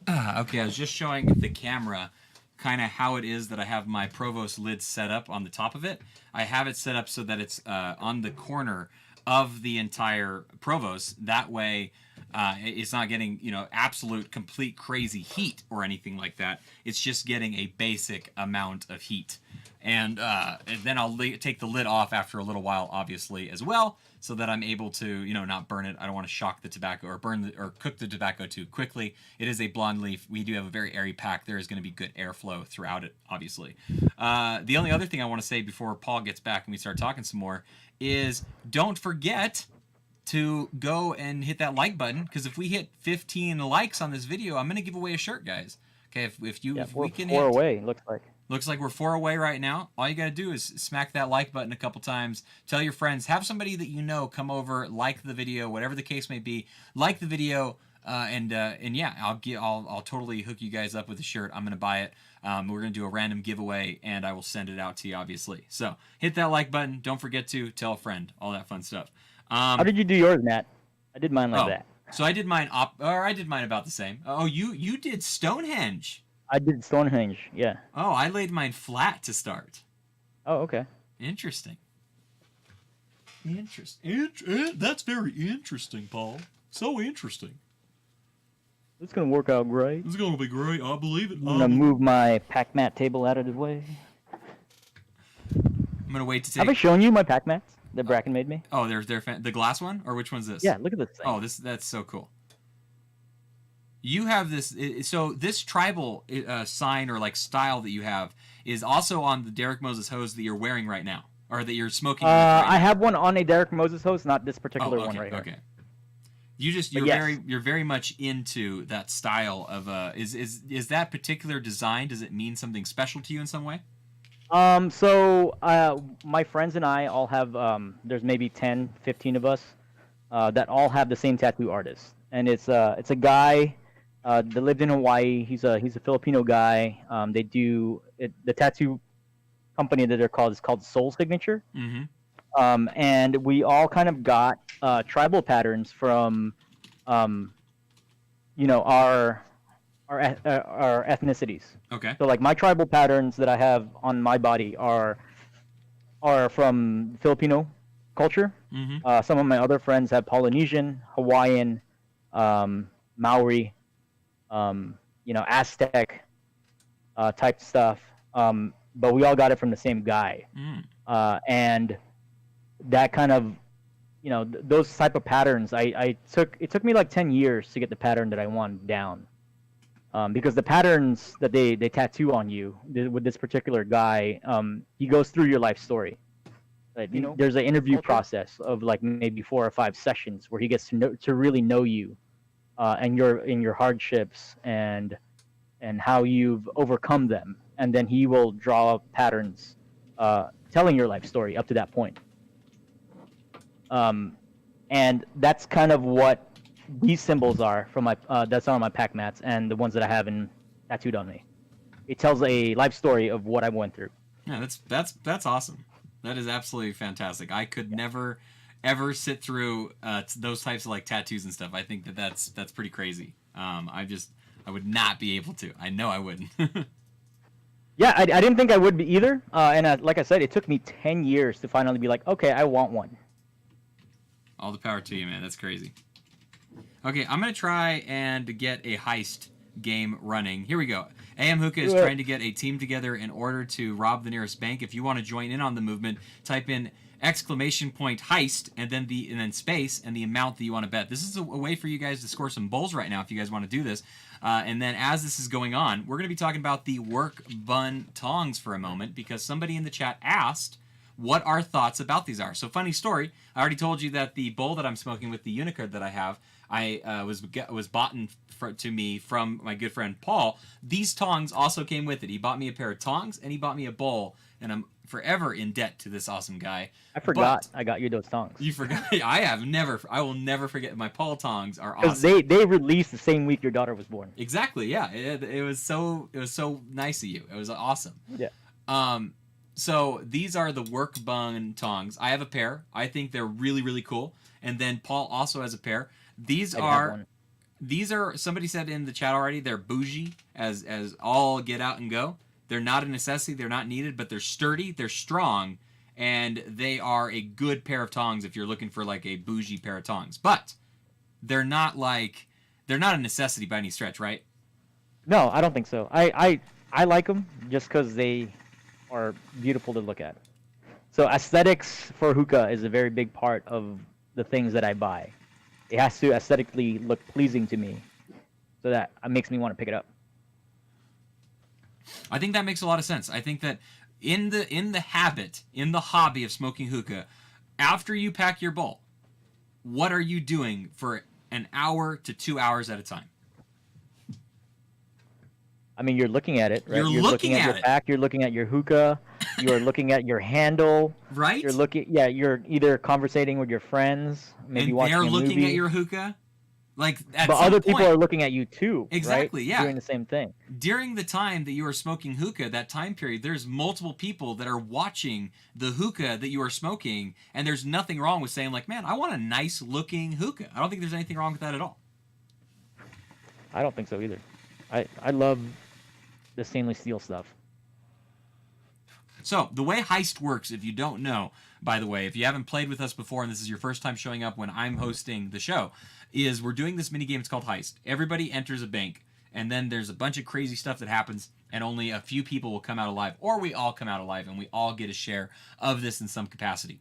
Okay, I was just showing the camera kind of how it is that I have my Provost lid set up on the top of it. I have it set up so that it's on the corner of the entire Provost. That way, it's not getting, you know, absolute, complete, crazy heat or anything like that. It's just getting a basic amount of heat. And then I'll take the lid off after a little while, obviously, as well, so that I'm able to, you know, not burn it. I don't want to shock the tobacco or or cook the tobacco too quickly. It is a blonde leaf. We do have a very airy pack. There is going to be good airflow throughout it, obviously. The only other thing I want to say before Paul gets back and we start talking some more is don't forget to go and hit that like button, because if we hit 15 likes on this video, I'm going to give away a shirt, guys. Okay, if we can four hit... away, looks like. Looks like we're 4 away right now. All you got to do is smack that like button a couple times. Tell your friends. Have somebody that you know come over, like the video, whatever the case may be. Like the video, and yeah, I'll totally hook you guys up with a shirt. I'm gonna buy it. We're gonna do a random giveaway, and I will send it out to you, obviously. So hit that like button. Don't forget to tell a friend. All that fun stuff. How did you do yours, Matt? I did mine like that. So I did mine I did mine about the same. Oh, you did Stonehenge. I did Stonehenge, yeah. Oh, I laid mine flat to start. Oh, okay. Interesting. That's very interesting, Paul. So interesting. It's gonna work out great. It's gonna be great. I believe it. I'm gonna move my pack mat table out of the way. I'm gonna wait to take... Have I shown you my pack mats that Bracken made me? Oh, they're the glass one, or which one's this? Yeah, look at this thing. Oh, that's so cool. You have this, so this tribal sign or like style that you have is also on the Derek Moses hose that you're wearing right now, or that you're smoking with right now. I have one on a Derek Moses hose, not this particular one right here. Okay. You're very much into that style of is that particular design, does it mean something special to you in some way? So my friends and I all have there's maybe 10, 15 of us that all have the same tattoo artist, and it's a guy that lived in Hawaii. He's a Filipino guy. They do the tattoo company that they're called is called Soul Signature. Mm-hmm. And we all kind of got tribal patterns from, you know, our ethnicities. Okay. So like my tribal patterns that I have on my body are from Filipino culture. Mm-hmm. Some of my other friends have Polynesian, Hawaiian, Maori, you know, Aztec type stuff. But we all got it from the same guy. Mm. And that kind of, you know, those type of patterns, it took me like 10 years to get the pattern that I want down. Because the patterns that they tattoo on you with this particular guy, he goes through your life story. Like, you know, there's an interview process of like maybe 4 or 5 sessions where he gets to really know you, and your hardships and how you've overcome them, and then he will draw up patterns, telling your life story up to that point. And that's kind of what these symbols are from my that's on my pack mats and the ones that I have tattooed on me. It tells a life story of what I went through. Yeah, that's awesome. That is absolutely fantastic. I could never ever sit through those types of like tattoos and stuff. I think that's pretty crazy. I would not be able to. I know I wouldn't. Yeah, I didn't think I would be either. And like I said, it took me 10 years to finally be like, okay, I want one. All the power to you, man. That's crazy. Okay, I'm going to try and get a heist game running. Here we go. AM Hookah is trying to get a team together in order to rob the nearest bank. If you want to join in on the movement, type in !heist and then space and the amount that you want to bet. This is a way for you guys to score some bowls right now if you guys want to do this. And then as this is going on, we're going to be talking about the work bun tongs for a moment because somebody in the chat asked what our thoughts about these are. So funny story, I already told you that the bowl that I'm smoking with, the Unicard that I have, was bought to me from my good friend Paul. These tongs also came with it. He bought me a pair of tongs and he bought me a bowl, and I'm forever in debt to this awesome guy. I forgot I got you those tongs. You forgot? I will never forget. My Paul tongs are awesome. Because they released the same week your daughter was born. Exactly. Yeah. It was so nice of you. It was awesome. Yeah. So these are the work bun tongs. I have a pair. I think they're really, really cool. And then Paul also has a pair. These are somebody said in the chat already, they're bougie as all get out and go. They're not a necessity. They're not needed, but they're sturdy. They're strong, and they are a good pair of tongs if you're looking for like a bougie pair of tongs. But they're not a necessity by any stretch, right? No, I don't think so. I like them just because they are beautiful to look at. So aesthetics for hookah is a very big part of the things that I buy. It has to aesthetically look pleasing to me, so that it makes me want to pick it up. I think that makes a lot of sense. I think that in the hobby of smoking hookah, after you pack your bowl, what are you doing for an hour to 2 hours at a time? I mean, you're looking at it, right? You're looking at your pack. You're looking at your hookah. You're looking at your handle. Right. You're either conversating with your friends, maybe and watching a they're movie. looking at your hookah. Like, at but some other point, people are looking at you too. Exactly. Right? Yeah. Doing the same thing. During the time that you are smoking hookah, that time period, there's multiple people that are watching the hookah that you are smoking, and there's nothing wrong with saying like, "Man, I want a nice looking hookah." I don't think there's anything wrong with that at all. I don't think so either. I love the stainless steel stuff. So, the way Heist works, if you don't know, by the way, if you haven't played with us before and this is your first time showing up when I'm hosting the show, is we're doing this minigame. It's called Heist. Everybody enters a bank, and then there's a bunch of crazy stuff that happens, and only a few people will come out alive, or we all come out alive, and we all get a share of this in some capacity.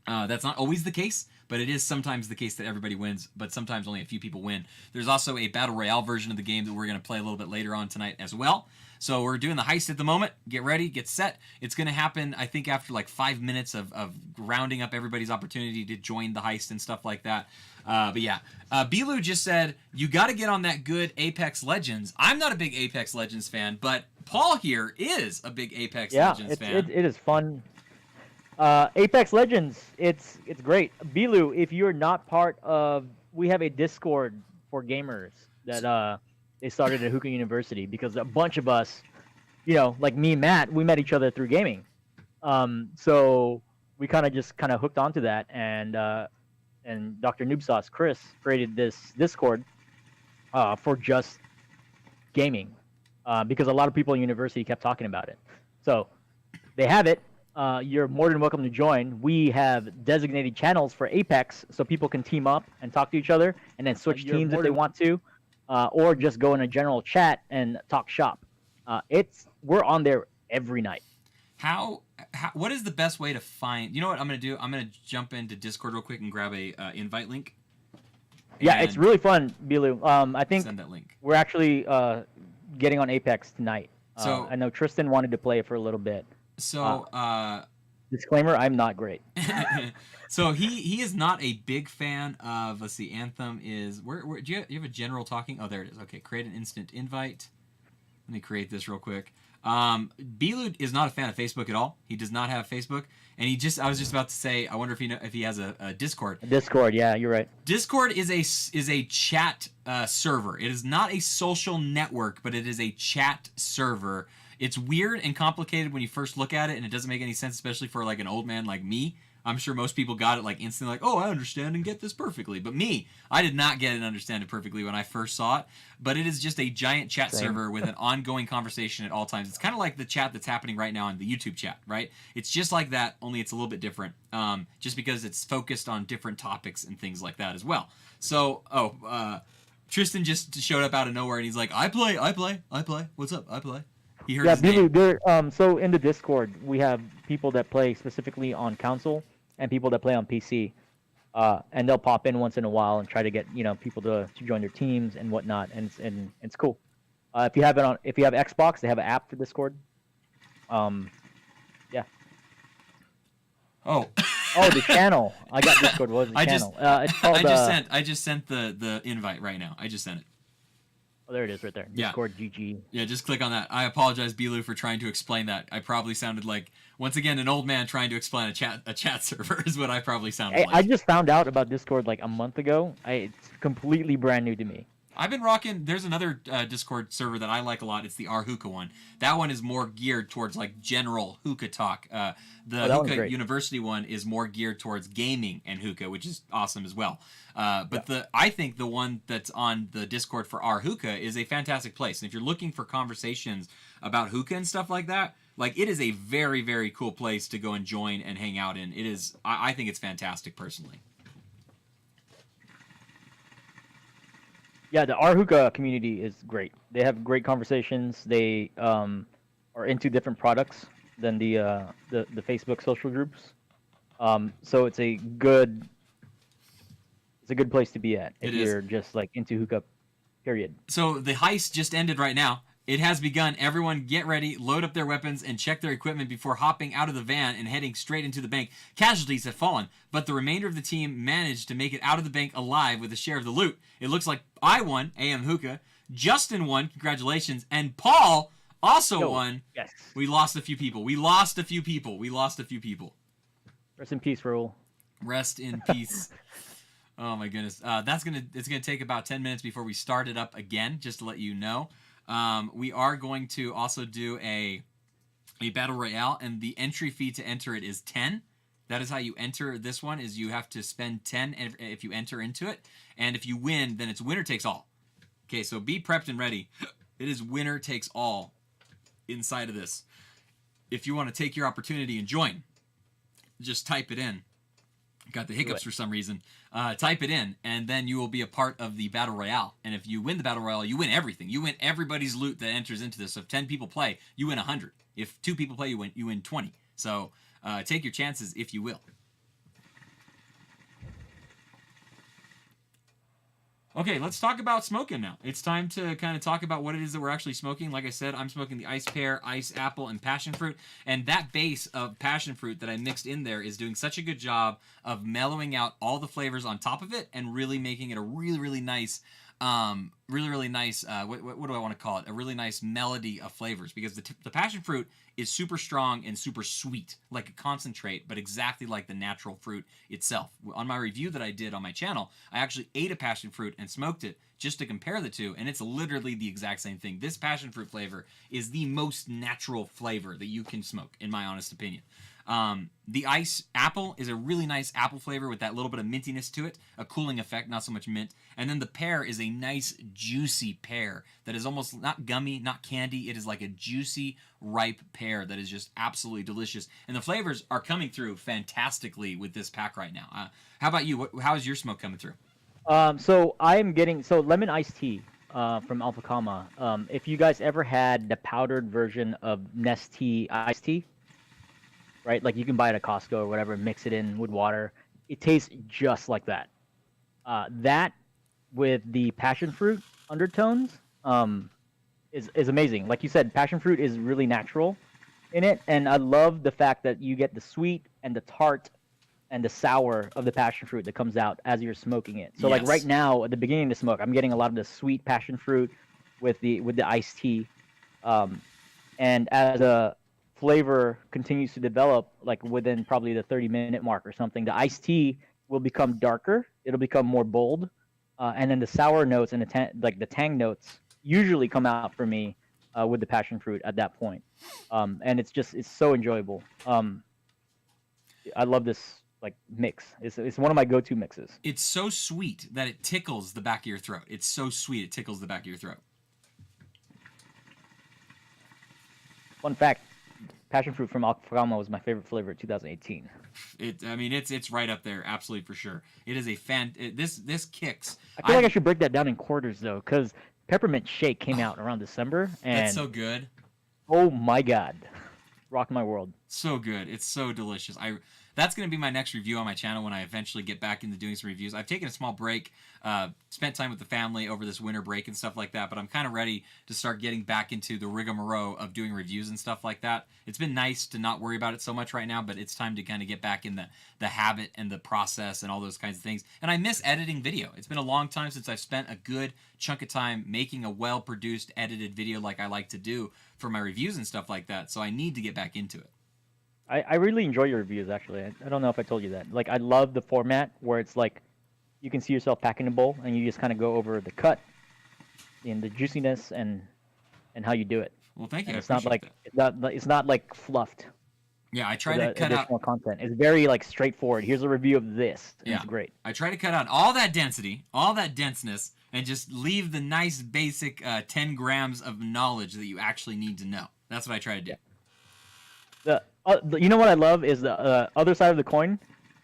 That's not always the case, but it is sometimes the case that everybody wins, but sometimes only a few people win. There's also a Battle Royale version of the game that we're going to play a little bit later on tonight as well. So we're doing the heist at the moment. Get ready, get set. It's going to happen, I think, after like 5 minutes of rounding up everybody's opportunity to join the heist and stuff like that. But yeah, Bilu just said, you got to get on that good Apex Legends. I'm not a big Apex Legends fan, but Paul here is a big Apex Legends fan. It is fun. Apex Legends, it's great. Bilu, if you're not part of, we have a Discord for gamers that they started at Hookah University because a bunch of us, like me and Matt, we met each other through gaming. So we kind of hooked onto that, and Dr. Noobsauce, Chris, created this Discord for just gaming because a lot of people in university kept talking about it. So they have it. You're more than welcome to join. We have designated channels for Apex so people can team up and talk to each other and then switch teams if they want to, or just go in a general chat and talk shop. We're on there every night. What is the best way to find? You know what I'm going to do? I'm going to jump into Discord real quick and grab a invite link. Yeah, it's really fun, Bilu. I think send that link. We're actually getting on Apex tonight. So I know Tristan wanted to play it for a little bit. So, disclaimer: I'm not great. So he is not a big fan of. Let's see, Anthem is where do you have a general talking? Oh, there it is. Okay, create an instant invite. Let me create this real quick. Bilu is not a fan of Facebook at all. He does not have Facebook, and I was just about to say, I wonder if he has a Discord. Discord, yeah, you're right. Discord is a chat server. It is not a social network, but it is a chat server. It's weird and complicated when you first look at it, and it doesn't make any sense, especially for like an old man like me. I'm sure most people got it like instantly, like, oh, I understand and get this perfectly. But me, I did not get it and understand it perfectly when I first saw it. But it is just a giant chat server with an ongoing conversation at all times. It's kind of like the chat that's happening right now in the YouTube chat, right? It's just like that, only it's a little bit different, just because it's focused on different topics and things like that as well. So, Tristan just showed up out of nowhere, and he's like, I play. What's up? I play. He heard his name. So in the Discord, we have people that play specifically on console and people that play on PC, and they'll pop in once in a while and try to get people to join their teams and whatnot, and it's cool. If you have Xbox, they have an app for Discord. Yeah. Oh, the channel. I got Discord. What was the channel? It's called, I just sent the invite right now. I just sent it. Oh, there it is right there. Yeah. Discord GG. Yeah, just click on that. I apologize, Bilu, for trying to explain that. I probably sounded like, once again, an old man trying to explain a chat server is what I probably sounded like. I just found out about Discord like a month ago. It's completely brand new to me. I've been rocking. There's another Discord server that I like a lot. It's the R Hookah one. That one is more geared towards like general hookah talk. The Hookah University one is more geared towards gaming and hookah, which is awesome as well. I think the one that's on the Discord for R Hookah is a fantastic place. And if you're looking for conversations about hookah and stuff like that, like it is a very, very cool place to go and join and hang out in. It is. I think it's fantastic personally. Yeah, the R Hookah community is great. They have great conversations. They are into different products than the Facebook social groups. So it's a good place to be at if you're just like into hookah, period. So the heist just ended right now. It has begun. Everyone get ready, load up their weapons, and check their equipment before hopping out of the van and heading straight into the bank. Casualties have fallen, but the remainder of the team managed to make it out of the bank alive with a share of the loot. It looks like I won, AM Hookah. Justin won, congratulations. And Paul also won. Yes. We lost a few people. Rest in peace, Raul. Rest in peace. Oh my goodness. It's gonna take about 10 minutes before we start it up again, just to let you know. We are going to also do a battle royale, and the entry fee to enter it is 10. That is how you enter this one, is you have to spend 10 if you enter into it, and if you win, then it's winner takes all. Okay, so be prepped and ready. It is winner takes all inside of this. If you want to take your opportunity and join, just type it in. Got the hiccups for some reason. Type it in, and then you will be a part of the battle royale. And if you win the battle royale, you win everything. You win everybody's loot that enters into this. So if 10 people play, you win 100. If 2 people play, you win 20. So take your chances, if you will. Okay, let's talk about smoking now. It's time to kind of talk about what it is that we're actually smoking. Like I said, I'm smoking the ice pear, ice apple, and passion fruit. And that base of passion fruit that I mixed in there is doing such a good job of mellowing out all the flavors on top of it and really making it a really, really nice, what do I want to call it? A really nice melody of flavors, because the passion fruit is super strong and super sweet, like a concentrate, but exactly like the natural fruit itself. On my review that I did on my channel, I actually ate a passion fruit and smoked it just to compare the two, and it's literally the exact same thing. This passion fruit flavor is the most natural flavor that you can smoke, in my honest opinion. The ice apple is a really nice apple flavor with that little bit of mintiness to it, a cooling effect, not so much mint. And then the pear is a nice juicy pear that is almost not gummy, not candy. It is like a juicy, ripe pear that is just absolutely delicious. And the flavors are coming through fantastically with this pack right now. How about you? How is your smoke coming through? So I'm getting lemon iced tea from Fakhamah. If you guys ever had the powdered version of Nestea iced tea, right? Like you can buy it at Costco or whatever, mix it in with water. It tastes just like that. That with the passion fruit undertones is amazing. Like you said, passion fruit is really natural in it, and I love the fact that you get the sweet and the tart and the sour of the passion fruit that comes out as you're smoking it. So like right now at the beginning of the smoke, I'm getting a lot of the sweet passion fruit with the iced tea, and as a flavor continues to develop, like within probably the 30-minute mark or something, the iced tea will become darker. It'll become more bold, and then the sour notes and the tang notes usually come out for me with the passion fruit at that point, and it's so enjoyable. I love this mix. It's one of my go-to mixes. It's so sweet that it tickles the back of your throat. It's so sweet it tickles the back of your throat. Fun fact: passion fruit from Fakhamah was my favorite flavor of 2018. It's right up there, absolutely for sure. It is this kicks. I feel like I should break that down in quarters though, because Peppermint Shake came out around December, and that's so good. Oh my god, rock my world. So good. It's so delicious. That's going to be my next review on my channel when I eventually get back into doing some reviews. I've taken a small break, spent time with the family over this winter break and stuff like that, but I'm kind of ready to start getting back into the rigmarole of doing reviews and stuff like that. It's been nice to not worry about it so much right now, but it's time to kind of get back in the habit and the process and all those kinds of things. And I miss editing video. It's been a long time since I've spent a good chunk of time making a well-produced, edited video like I like to do for my reviews and stuff like that, so I need to get back into it. I really enjoy your reviews, actually. I don't know if I told you that. Like, I love the format where it's like you can see yourself packing a bowl and you just kind of go over the cut, in the juiciness and how you do it. Well, thank you. And I it's not appreciate like that. it's not like fluffed Yeah, I try with to cut out. additional content. It's very like straightforward. Here's a review of this, and Yeah, it's great. I try to cut out all that density, all that denseness, and just leave the nice basic 10 grams of knowledge that you actually need to know. That's what I try to do. You know what I love is the other side of the coin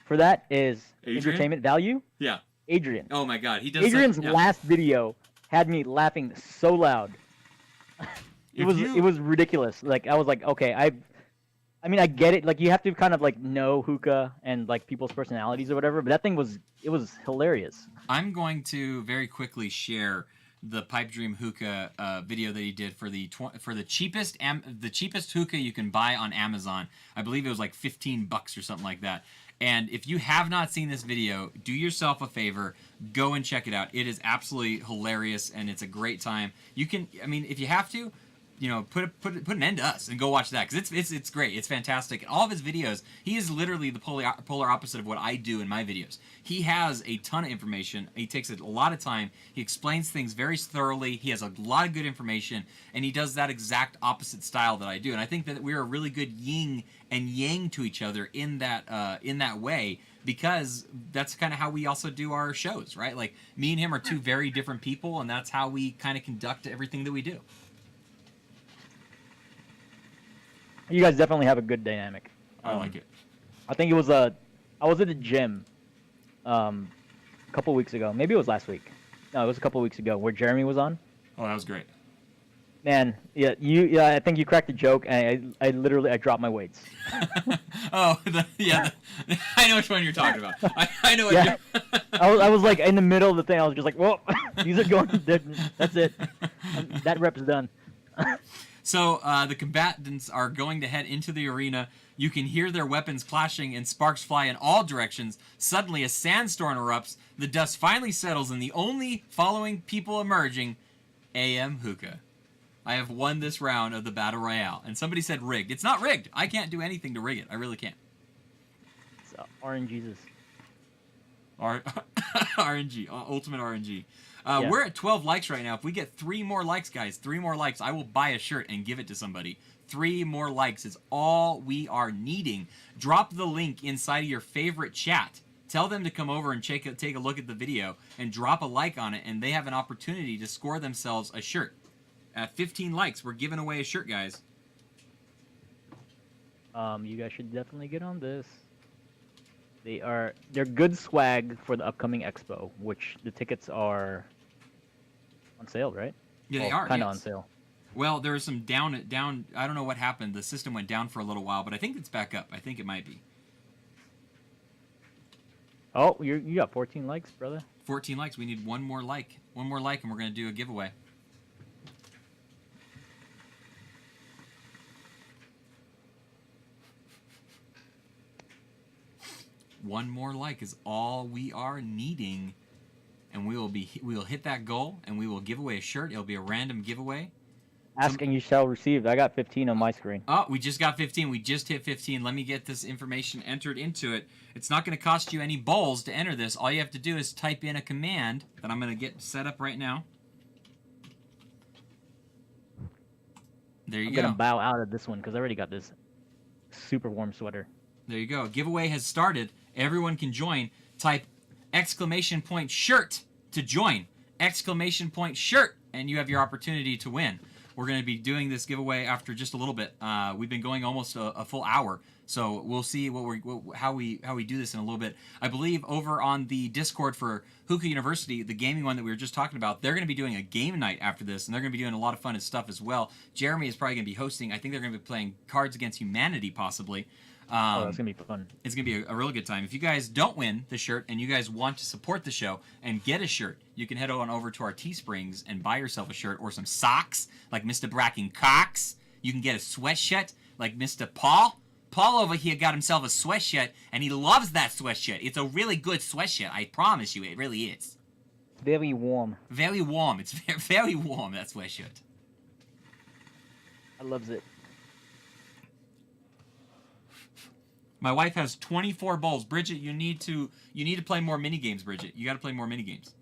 for that is Adrian? entertainment value. Yeah. Adrian. Oh my God, he does. Adrian's last video had me laughing so loud. It was ridiculous. Like I was like, okay, I mean I get it. Like you have to kind of like know hookah and like people's personalities or whatever. But that thing was hilarious. I'm going to very quickly share the Pipe Dream hookah video that he did for the cheapest hookah you can buy on Amazon. I believe it was like $15 or something like that. And if you have not seen this video, do yourself a favor, go and check it out. It is absolutely hilarious, and it's a great time. You can, I mean, if you have to, you know, put an end to us and go watch that, because it's great. It's fantastic. And all of his videos, he is literally the polar opposite of what I do in my videos. He has a ton of information. He takes a lot of time. He explains things very thoroughly. He has a lot of good information, and he does that exact opposite style that I do. And I think that we're a really good yin and yang to each other in that way, because that's kind of how we also do our shows, right? Like me and him are two very different people, and that's how we kind of conduct everything that we do. You guys definitely have a good dynamic. I like it. I think it was I was at the gym a couple weeks ago. Maybe it was last week. No, it was a couple weeks ago where Jeremy was on. Oh, that was great. Man, yeah, I think you cracked a joke, and I literally dropped my weights. Oh, I know which one you're talking about. I know what yeah. I was like in the middle of the thing. I was just like, whoa, these are going. That's it. That rep's done. So the combatants are going to head into the arena. You can hear their weapons clashing and sparks fly in all directions. Suddenly, a sandstorm erupts. The dust finally settles, and the only following people emerging, AM Hookah. I have won this round of the Battle Royale. And somebody said rigged. It's not rigged. I can't do anything to rig it. I really can't. It's RNGesus. RNG. Ultimate RNG. Yeah. We're at 12 likes right now. If we get 3 more likes, guys, 3 more likes, I will buy a shirt and give it to somebody. 3 more likes is all we are needing. Drop the link inside of your favorite chat. Tell them to come over and take a look at the video and drop a like on it, and they have an opportunity to score themselves a shirt. At 15 likes, we're giving away a shirt, guys. You guys should definitely get on this. They're good swag for the upcoming expo, which the tickets are on sale, right? Yeah, they are. Kind of yes. on sale. Well, there was some down. I don't know what happened. The system went down for a little while, but I think it's back up. I think it might be. Oh, you got 14 likes, brother. 14 likes. We need one more like. One more like, and we're gonna do a giveaway. One more like is all we are needing, and we will hit that goal, and we will give away a shirt. It'll be a random giveaway. Ask and you shall receive. I got 15 on my screen. Oh, we just got 15. We just hit 15. Let me get this information entered into it. It's not going to cost you any bowls to enter this. All you have to do is type in a command that I'm going to get set up right now. There you go. I'm going to bow out of this one because I already got this super warm sweater. There you go. Giveaway has started. Everyone can join. Type !shirt to join. !shirt, and you have your opportunity to win. We're going to be doing this giveaway after just a little bit. We've been going almost a full hour, so we'll see how we do this in a little bit. I believe over on the Discord for Hookah University, the gaming one that we were just talking about, they're going to be doing a game night after this, and they're going to be doing a lot of fun stuff as well. Jeremy is probably going to be hosting. I think they're going to be playing Cards Against Humanity, possibly. That's going to be fun. It's going to be a really good time. If you guys don't win the shirt and you guys want to support the show and get a shirt, you can head on over to our Teesprings and buy yourself a shirt or some socks like Mr. Bracken Cox. You can get a sweatshirt like Mr. Paul. Paul over here got himself a sweatshirt, and he loves that sweatshirt. It's a really good sweatshirt. I promise you, it really is. Very warm. Very warm. It's very warm, that sweatshirt. I loves it. My wife has 24 bowls. Bridget, you need to play more mini games, Bridget. You got to play more mini games.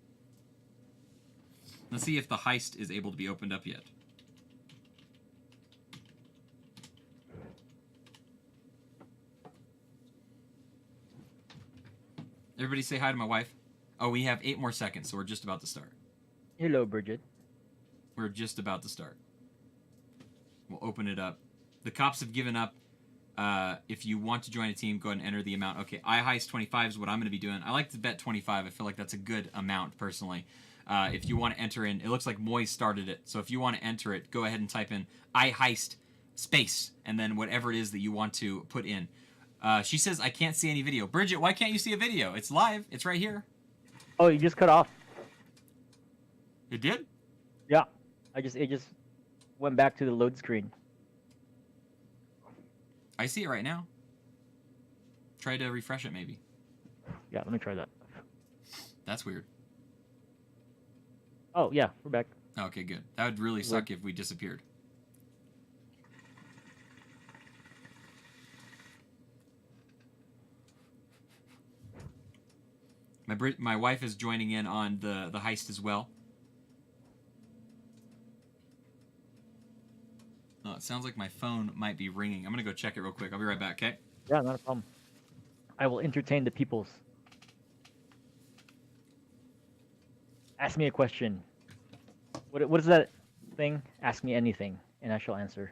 Let's see if the heist is able to be opened up yet. Everybody say hi to my wife. Oh, we have 8 more seconds, so we're just about to start. Hello, Bridget. We're just about to start. We'll open it up. The cops have given up. If you want to join a team, go ahead and enter the amount. Okay, I heist 25 is what I'm going to be doing. I like to bet 25. I feel like that's a good amount, personally. If you want to enter in, it looks like Moy started it. So if you want to enter it, go ahead and type in I heist space, and then whatever it is that you want to put in. She says, I can't see any video. Bridget, why can't you see a video? It's live. It's right here. Oh, you just cut off. It did? Yeah. It just went back to the load screen. I see it right now. Try to refresh it, maybe. Yeah, let me try that. That's weird. Oh, yeah, we're back. Okay, good. That would really suck if we disappeared. My wife is joining in on the heist as well. Oh, it sounds like my phone might be ringing. I'm going to go check it real quick. I'll be right back, okay? Yeah, not a problem. I will entertain the peoples. Ask me a question. What is that thing? Ask me anything, and I shall answer.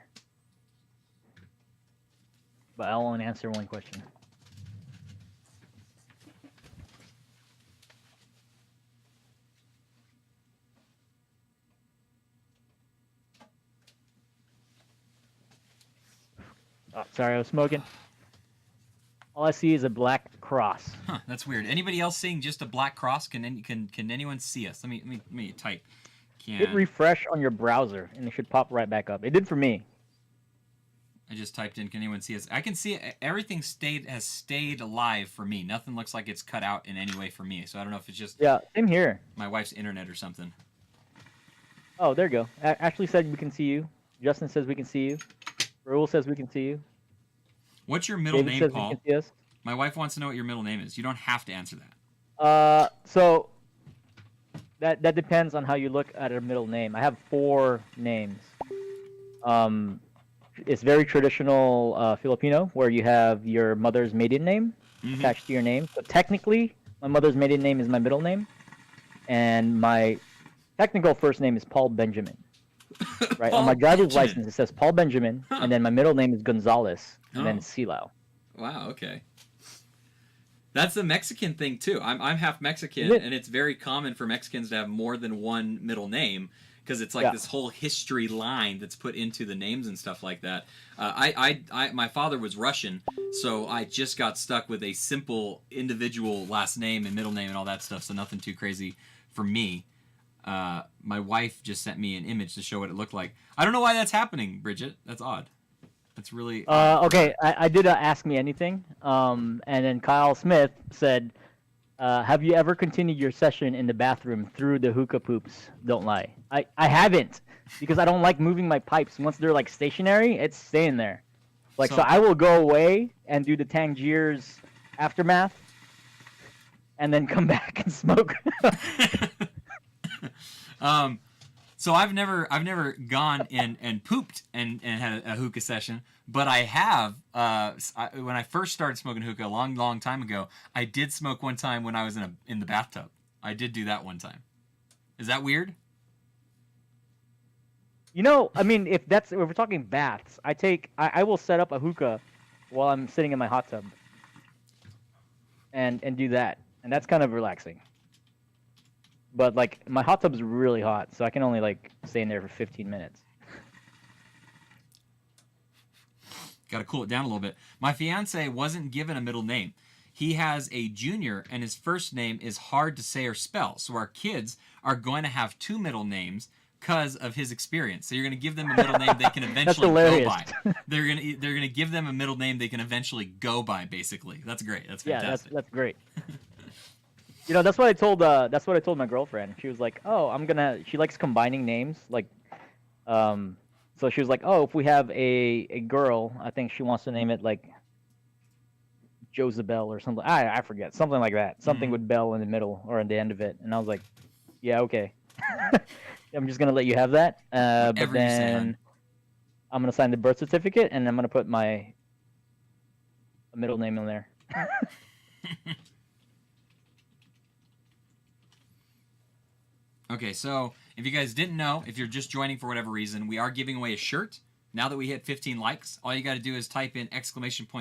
But I'll only answer one question. Oh, sorry, I was smoking. All I see is a black cross. Huh, that's weird. Anybody else seeing just a black cross? Can anyone see us? Let me type. Hit refresh on your browser, and it should pop right back up. It did for me. I just typed in, can anyone see us? I can see it. Everything has stayed alive for me. Nothing looks like it's cut out in any way for me. So I don't know if it's just same here. My wife's internet or something. Oh, there you go. Ashley said we can see you. Justin says we can see you. Raul says we can see you. What's your middle David name, says Paul? we can see us. My wife wants to know what your middle name is. You don't have to answer that. So that depends on how you look at a middle name. I have 4 names. It's very traditional Filipino, where you have your mother's maiden name attached to your name. So technically, my mother's maiden name is my middle name, and my technical first name is Paul Benjamin. Right, on my driver's license it says Paul Benjamin, and then my middle name is Gonzalez, and then Silao. Wow, okay. That's the Mexican thing too. I'm half Mexican, and it's very common for Mexicans to have more than one middle name, because it's like this whole history line that's put into the names and stuff like that. My father was Russian, so I just got stuck with a simple individual last name and middle name and all that stuff, so nothing too crazy for me. My wife just sent me an image to show what it looked like. I don't know why that's happening, Bridget. That's odd. That's really odd. Okay, I did Ask Me Anything. And then Kyle Smith said, have you ever continued your session in the bathroom through the hookah poops? Don't lie. I haven't, because I don't like moving my pipes. Once they're like stationary, it's staying there. Like, so I will go away and do the Tangier's aftermath, and then come back and smoke. So I've never gone and pooped and had a hookah session, but I have. When I first started smoking hookah a long time ago, I did smoke one time when I was in the bathtub. I did do that one time. Is that weird? You know, I mean, if we're talking baths, I will set up a hookah while I'm sitting in my hot tub, and do that, and that's kind of relaxing. But like, my hot tub's really hot, so I can only like stay in there for 15 minutes. Got to cool it down a little bit. My fiance wasn't given a middle name. He has a junior, and his first name is hard to say or spell. So our kids are going to have 2 middle names because of his experience. So you're going to give them a middle name they can eventually go by. They're gonna give them a middle name they can eventually go by. Basically, that's great. That's fantastic. Yeah, that's great. You know, that's what I told my girlfriend. She was like, "Oh, she likes combining names, like, so she was like, "Oh, if we have a girl, I think she wants to name it like Josabelle or something. I forget, something like that. Something with Bell in the middle or in the end of it." And I was like, "Yeah, okay." I'm just gonna let you have that. But Whatever you say, hon. then I'm gonna sign the birth certificate, and I'm gonna put my middle name in there. Okay, so if you guys didn't know, if you're just joining for whatever reason, we are giving away a shirt. Now that we hit 15 likes, all you got to do is type in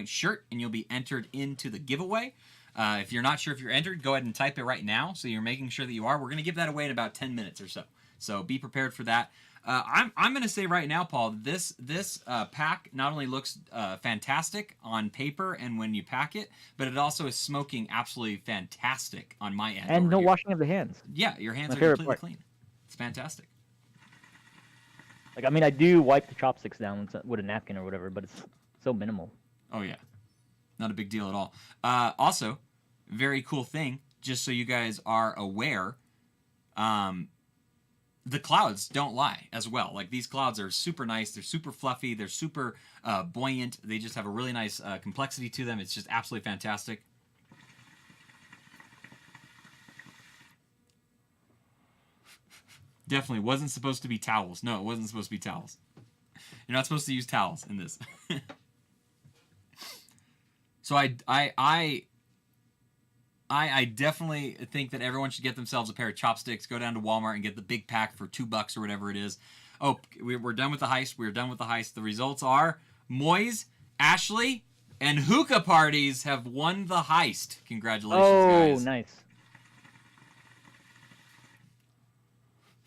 !shirt and you'll be entered into the giveaway. If you're not sure if you're entered, go ahead and type it right now so you're making sure that you are. We're going to give that away in about 10 minutes or so. So be prepared for that. I'm going to say right now, Paul, this pack not only looks fantastic on paper and when you pack it, but it also is smoking absolutely fantastic on my end. And no here. washing of the hands. Yeah, your hands My are favorite completely part. clean. It's fantastic. Like, I mean, I do wipe the chopsticks down with a napkin or whatever, but it's so minimal. Oh, yeah. Not a big deal at all. Also, very cool thing, just so you guys are aware, the clouds don't lie as well. Like, these clouds are super nice. They're super fluffy. They're super buoyant. They just have a really nice complexity to them. It's just absolutely fantastic. Definitely wasn't supposed to be towels. No, it wasn't supposed to be towels. You're not supposed to use towels in this. So I definitely think that everyone should get themselves a pair of chopsticks. Go down to Walmart and get the big pack for $2 or whatever it is. Oh, we're done with the heist. We're done with the heist. The results are Moise, Ashley, and Hookah Parties have won the heist. Congratulations, guys. Oh, nice.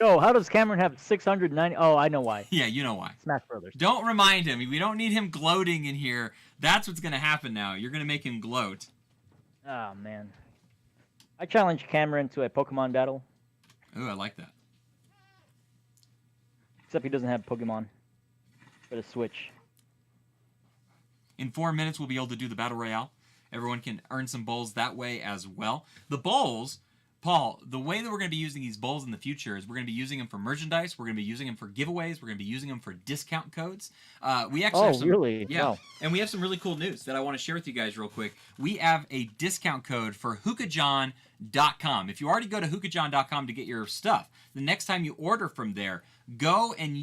Oh, how does Cameron have 690? Oh, I know why. Yeah, you know why. Smash Brothers. Don't remind him. We don't need him gloating in here. That's what's going to happen now. You're going to make him gloat. Oh, man. I challenge Cameron to a Pokemon battle. Ooh, I like that. Except he doesn't have Pokemon. But a Switch. In 4 minutes, we'll be able to do the Battle Royale. Everyone can earn some bowls that way as well. The bowls... Paul, the way that we're going to be using these bowls in the future is we're going to be using them for merchandise. We're going to be using them for giveaways. We're going to be using them for discount codes. We actually have some, really? Yeah, wow. And we have some really cool news that I want to share with you guys real quick. We have a discount code for hookahjohn.com. If you already go to hookahjohn.com to get your stuff, the next time you order from there, go and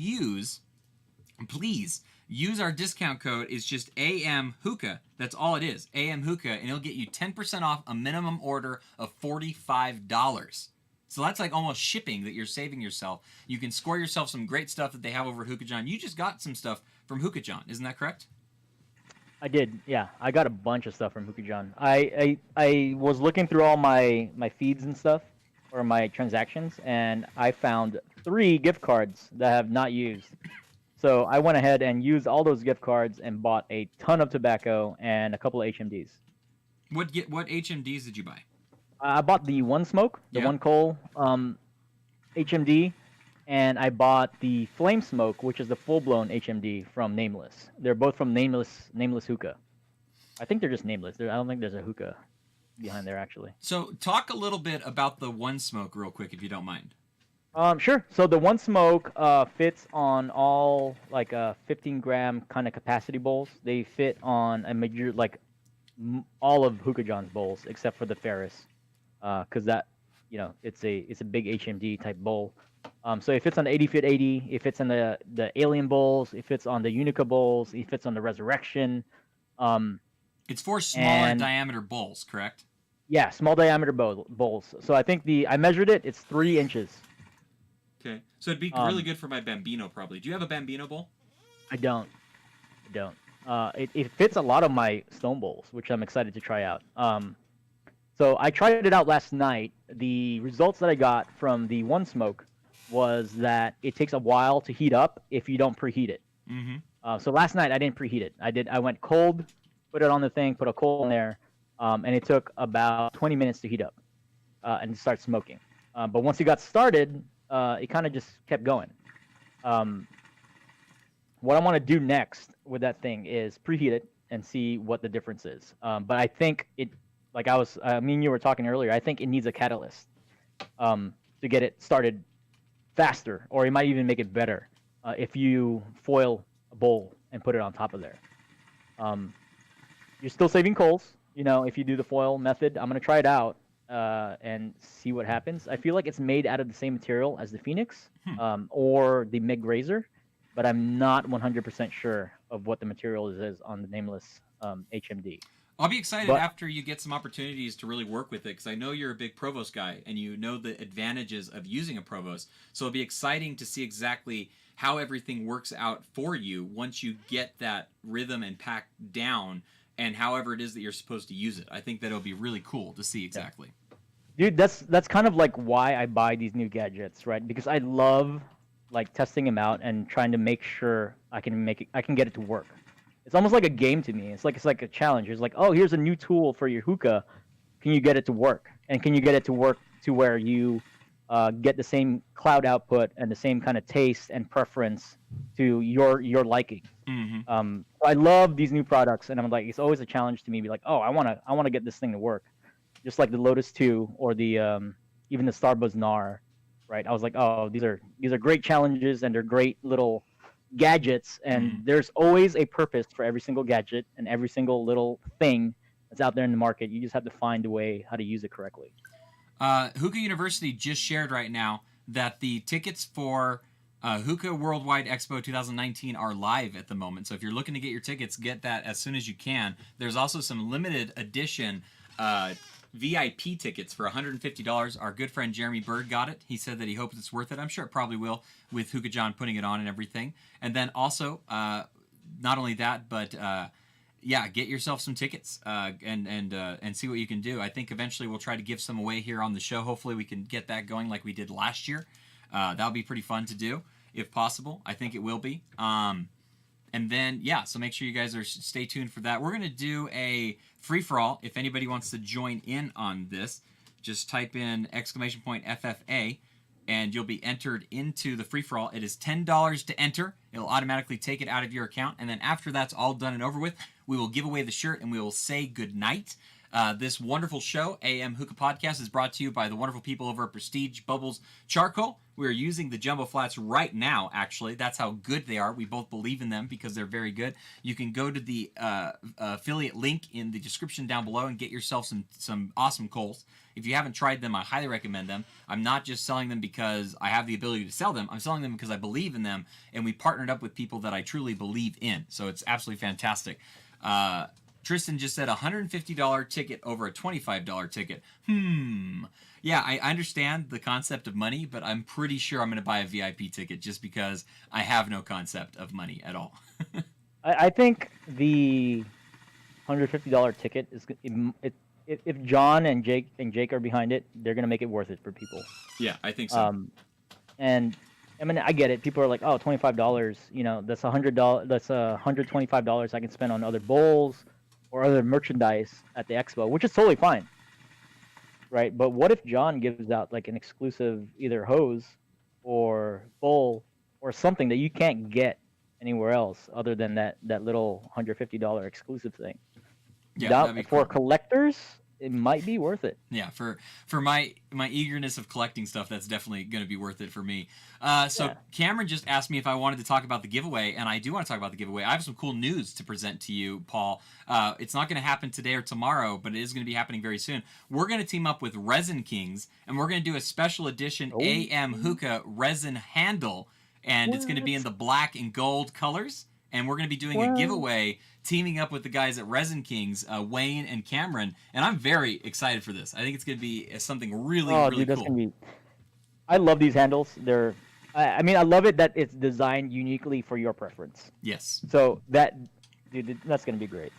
please use our discount code. It's just AM Hookah. That's all it is. AM Hookah, and it'll get you 10% off a minimum order of $45. So that's like almost shipping that you're saving yourself. You can score yourself some great stuff that they have over at Hookah John. You just got some stuff from Hookah John, isn't that correct? I did, yeah. I got a bunch of stuff from Hookah John. I was looking through all my feeds and stuff, or my transactions, and I found 3 gift cards that I have not used. So I went ahead and used all those gift cards and bought a ton of tobacco and a couple of HMDs. What HMDs did you buy? I bought the One Smoke, the One Coal HMD, and I bought the Flame Smoke, which is the full-blown HMD from Nameless. They're both from Nameless Hookah. I think they're just Nameless. I don't think there's a hookah behind there, actually. So talk a little bit about the One Smoke real quick, if you don't mind. Sure. So the One Smoke fits on all 15-gram kind of capacity bowls. They fit on a major all of Hookah John's bowls except for the Ferris, because that it's a big HMD type bowl. So it fits on the 80-fit 80. It fits on the Alien bowls. It fits on the Unica bowls. It fits on the Resurrection. It's 4 smaller diameter bowls, correct? Yeah, small diameter bowls. So I think I measured it. It's 3 inches. Okay, so it'd be really good for my Bambino, probably. Do you have a Bambino bowl? I don't. It fits a lot of my stone bowls, which I'm excited to try out. So I tried it out last night. The results that I got from the One Smoke was that it takes a while to heat up if you don't preheat it. Mm-hmm. So last night I didn't preheat it. I went cold, put it on the thing, put a coal in there, and it took about 20 minutes to heat up and start smoking. But once it got started, it kind of just kept going. What I want to do next with that thing is preheat it and see what the difference is. But I think it, me and you were talking earlier, I think it needs a catalyst to get it started faster, or it might even make it better if you foil a bowl and put it on top of there. You're still saving coals, if you do the foil method. I'm going to try it out. and see what happens. I feel like it's made out of the same material as the Phoenix, Hmm. or the MiG Razor, but I'm not 100% sure of what the material is on the nameless HMD. I'll be excited But after you get some opportunities to really work with it because I know you're a big Provost guy and you know the advantages of using a Provost. So it'll be exciting to see exactly how everything works out for you once you get that rhythm and pack down and however it is that you're supposed to use it. I think that it'll be really cool to see yeah, exactly. dude, that's kind of like why I buy these new gadgets, right? Because I love like testing them out and trying to make sure I can get it to work. It's almost like a game to me. It's like a challenge. It's like, oh, here's a new tool for your hookah. Can you get it to work? And can you get it to work to where you get the same cloud output and the same kind of taste and preference to your liking? Mm-hmm. I love these new products, and I'm like, it's always a challenge to me. Be like, oh, I wanna get this thing to work, just like the Lotus 2 or the even the Starbuzz Nar, right? I was like, oh, these are great challenges, and they're great little gadgets, and Mm-hmm. there's always a purpose for every single gadget and every single little thing that's out there in the market. You just have to find a way how to use it correctly. Hookah University just shared right now that the tickets for Hookah Worldwide Expo 2019 are live at the moment. So if you're looking to get your tickets, get that as soon as you can. There's also some limited edition VIP tickets for $150. Our good friend Jeremy Bird got it. He said that he hopes it's worth it. I'm sure it probably will with Hookah John putting it on and everything. And then also, not only that, but yeah, get yourself some tickets and see what you can do. I think eventually we'll try to give some away here on the show. Hopefully we can get that going like we did last year. That'll be pretty fun to do if possible. I think it will be. And then yeah, so make sure you guys stay tuned for that. We're gonna do a free for all. If anybody wants to join in on this, just type in !FFA and you'll be entered into the free for all. It is $10 to enter. It'll automatically take it out of your account, and then after that's all done and over with, we will give away the shirt and we will say good night. This wonderful show, AM Hookah Podcast, is brought to you by the wonderful people over at Prestige Bubbles Charcoal. We are using the Jumbo Flats right now, actually. That's how good they are. We both believe in them because they're very good. You can go to the affiliate link in the description down below and get yourself some awesome coals. If you haven't tried them, I highly recommend them. I'm not just selling them because I have the ability to sell them. I'm selling them because I believe in them, and we partnered up with people that I truly believe in. So it's absolutely fantastic. Tristan just said $150 ticket over a $25 ticket. Yeah, I understand the concept of money, but I'm pretty sure I'm going to buy a VIP ticket just because I have no concept of money at all. I think the $150 ticket is if John and Jake are behind it, they're gonna make it worth it for people. Yeah, I think so. And I mean, I get it. People are like, oh, $25. That's $100. That's $125 I can spend on other bowls or other merchandise at the expo, which is totally fine, right? But what if John gives out like an exclusive either hose or bowl or something that you can't get anywhere else other than that little $150 exclusive thing? Yeah, That that'd be for cool. collectors, it might be worth it. Yeah, for my eagerness of collecting stuff, that's definitely going to be worth it for me. So Yeah. Cameron just asked me if I wanted to talk about the giveaway, and I do want to talk about the giveaway. I have some cool news to present to you, Paul. It's not going to happen today or tomorrow, but it is going to be happening very soon. We're going to team up with Resin Kings, and we're going to do a special edition Oh. AM Hookah resin handle, and it's going to be in the black and gold colors. And we're going to be doing a What? giveaway teaming up with the guys at Resin Kings, Wayne and Cameron. And I'm very excited for this. I think it's going to be something really, Oh, really dude, that's cool. gonna be. I love these handles. I mean, I love it that it's designed uniquely for your preference. Yes. So dude, that's gonna be great.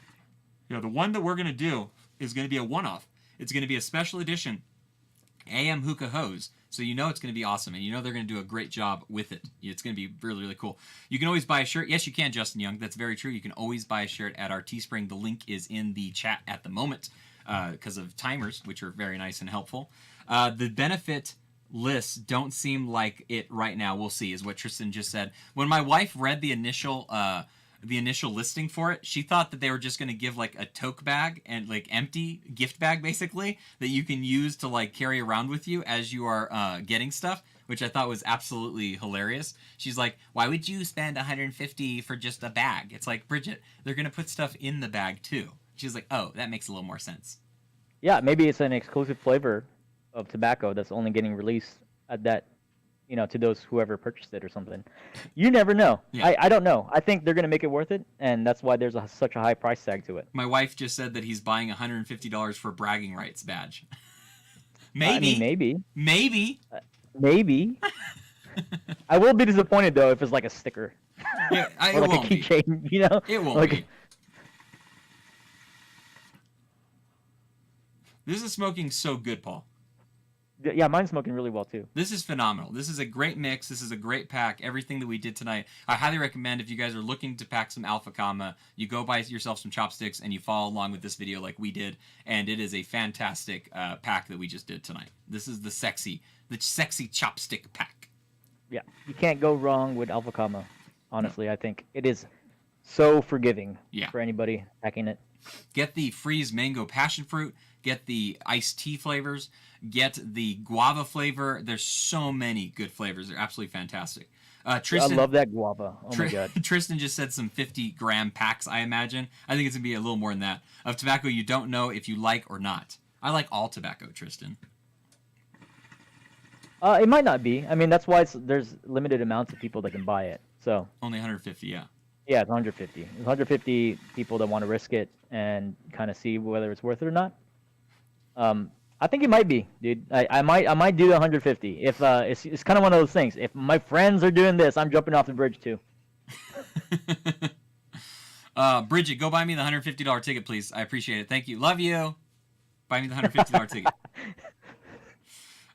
Yeah, the one that we're going to do is going to be a one-off. It's going to be a special edition AM Hookah hose. So you know it's going to be awesome, and you know they're going to do a great job with it. It's going to be really, really cool. You can always buy a shirt. Yes, you can, Justin Young. That's very true. You can always buy a shirt at our Teespring. The link is in the chat at the moment because of timers, which are very nice and helpful. The benefit lists don't seem like it right now. We'll see, is what Tristan just said. When my wife read the initial listing for it, she thought that they were just going to give like a tote bag and like empty gift bag basically that you can use to like carry around with you as you are getting stuff, which I thought was absolutely hilarious. She's like, why would you spend $150 for just a bag? It's like, Bridget, they're going to put stuff in the bag too. She's like, oh, that makes a little more sense. Yeah, maybe it's an exclusive flavor of tobacco that's only getting released at that, to those whoever purchased it or something. You never know. Yeah. I don't know. I think they're gonna make it worth it, and that's why there's such a high price tag to it. My wife just said that he's buying $150 for a bragging rights badge. I mean, Maybe. maybe, Maybe. maybe. I will be disappointed though if it's like a sticker Yeah, or it like a won't be. keychain. It won't like be. This is smoking so good, Paul. yeah, mine's smoking really well too. This is phenomenal. This is a great mix. This is a great pack. Everything that we did tonight. I highly recommend if you guys are looking to pack some Fakhamah, you go buy yourself some chopsticks and you follow along with this video like we did. And it is a fantastic pack that we just did tonight. This is the sexy chopstick pack. Yeah, you can't go wrong with Fakhamah. Honestly, I think it is so forgiving for anybody packing it. Get the freeze mango passion fruit. Get the iced tea flavors. Get the guava flavor. There's so many good flavors. They're absolutely fantastic. Tristan, I love that guava. Oh my god. Tristan just said some 50-gram packs, I imagine. I think it's going to be a little more than that. Of tobacco you don't know if you like or not. I like all tobacco, Tristan. It might not be. I mean, that's why there's limited amounts of people that can buy it. So only 150, yeah. Yeah, it's 150. It's 150 people that want to risk it and kind of see whether it's worth it or not. I think it might be, dude. I might do 150. If it's kind of one of those things. If my friends are doing this, I'm jumping off the bridge too. Bridget, go buy me the $150 ticket, please. I appreciate it. Thank you. Love you. Buy me the $150 ticket.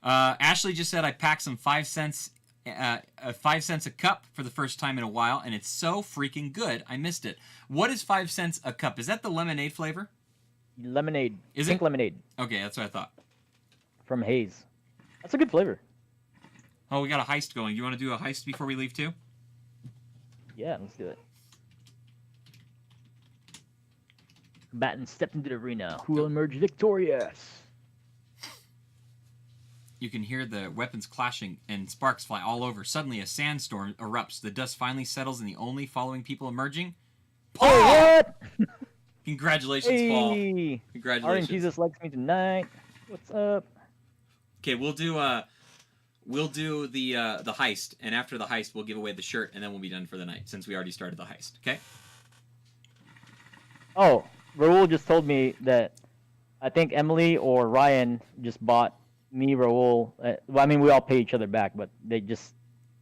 Ashley just said I packed some 5 cents. 5 cents a cup for the first time in a while, and it's so freaking good. I missed it. What is 5 cents a cup? Is that the lemonade flavor? Lemonade. Is Pink it? Lemonade. Okay, that's what I thought. From Haze. That's a good flavor. Oh, we got a heist going. You want to do a heist before we leave too? Yeah, let's do it. Combatant stepped into the arena. Who will emerge victorious? You can hear the weapons clashing and sparks fly all over. Suddenly, a sandstorm erupts. The dust finally settles, and the only following people emerging... Paul! Oh, what? Congratulations, hey. Paul. Congratulations. Congratulations. Jesus likes me tonight. What's up? Okay, we'll do the heist, and after the heist, we'll give away the shirt, and then we'll be done for the night, since we already started the heist. Okay? Oh, Raul just told me that I think Emily or Ryan just bought me, Raul. Well, I mean, we all pay each other back, but they just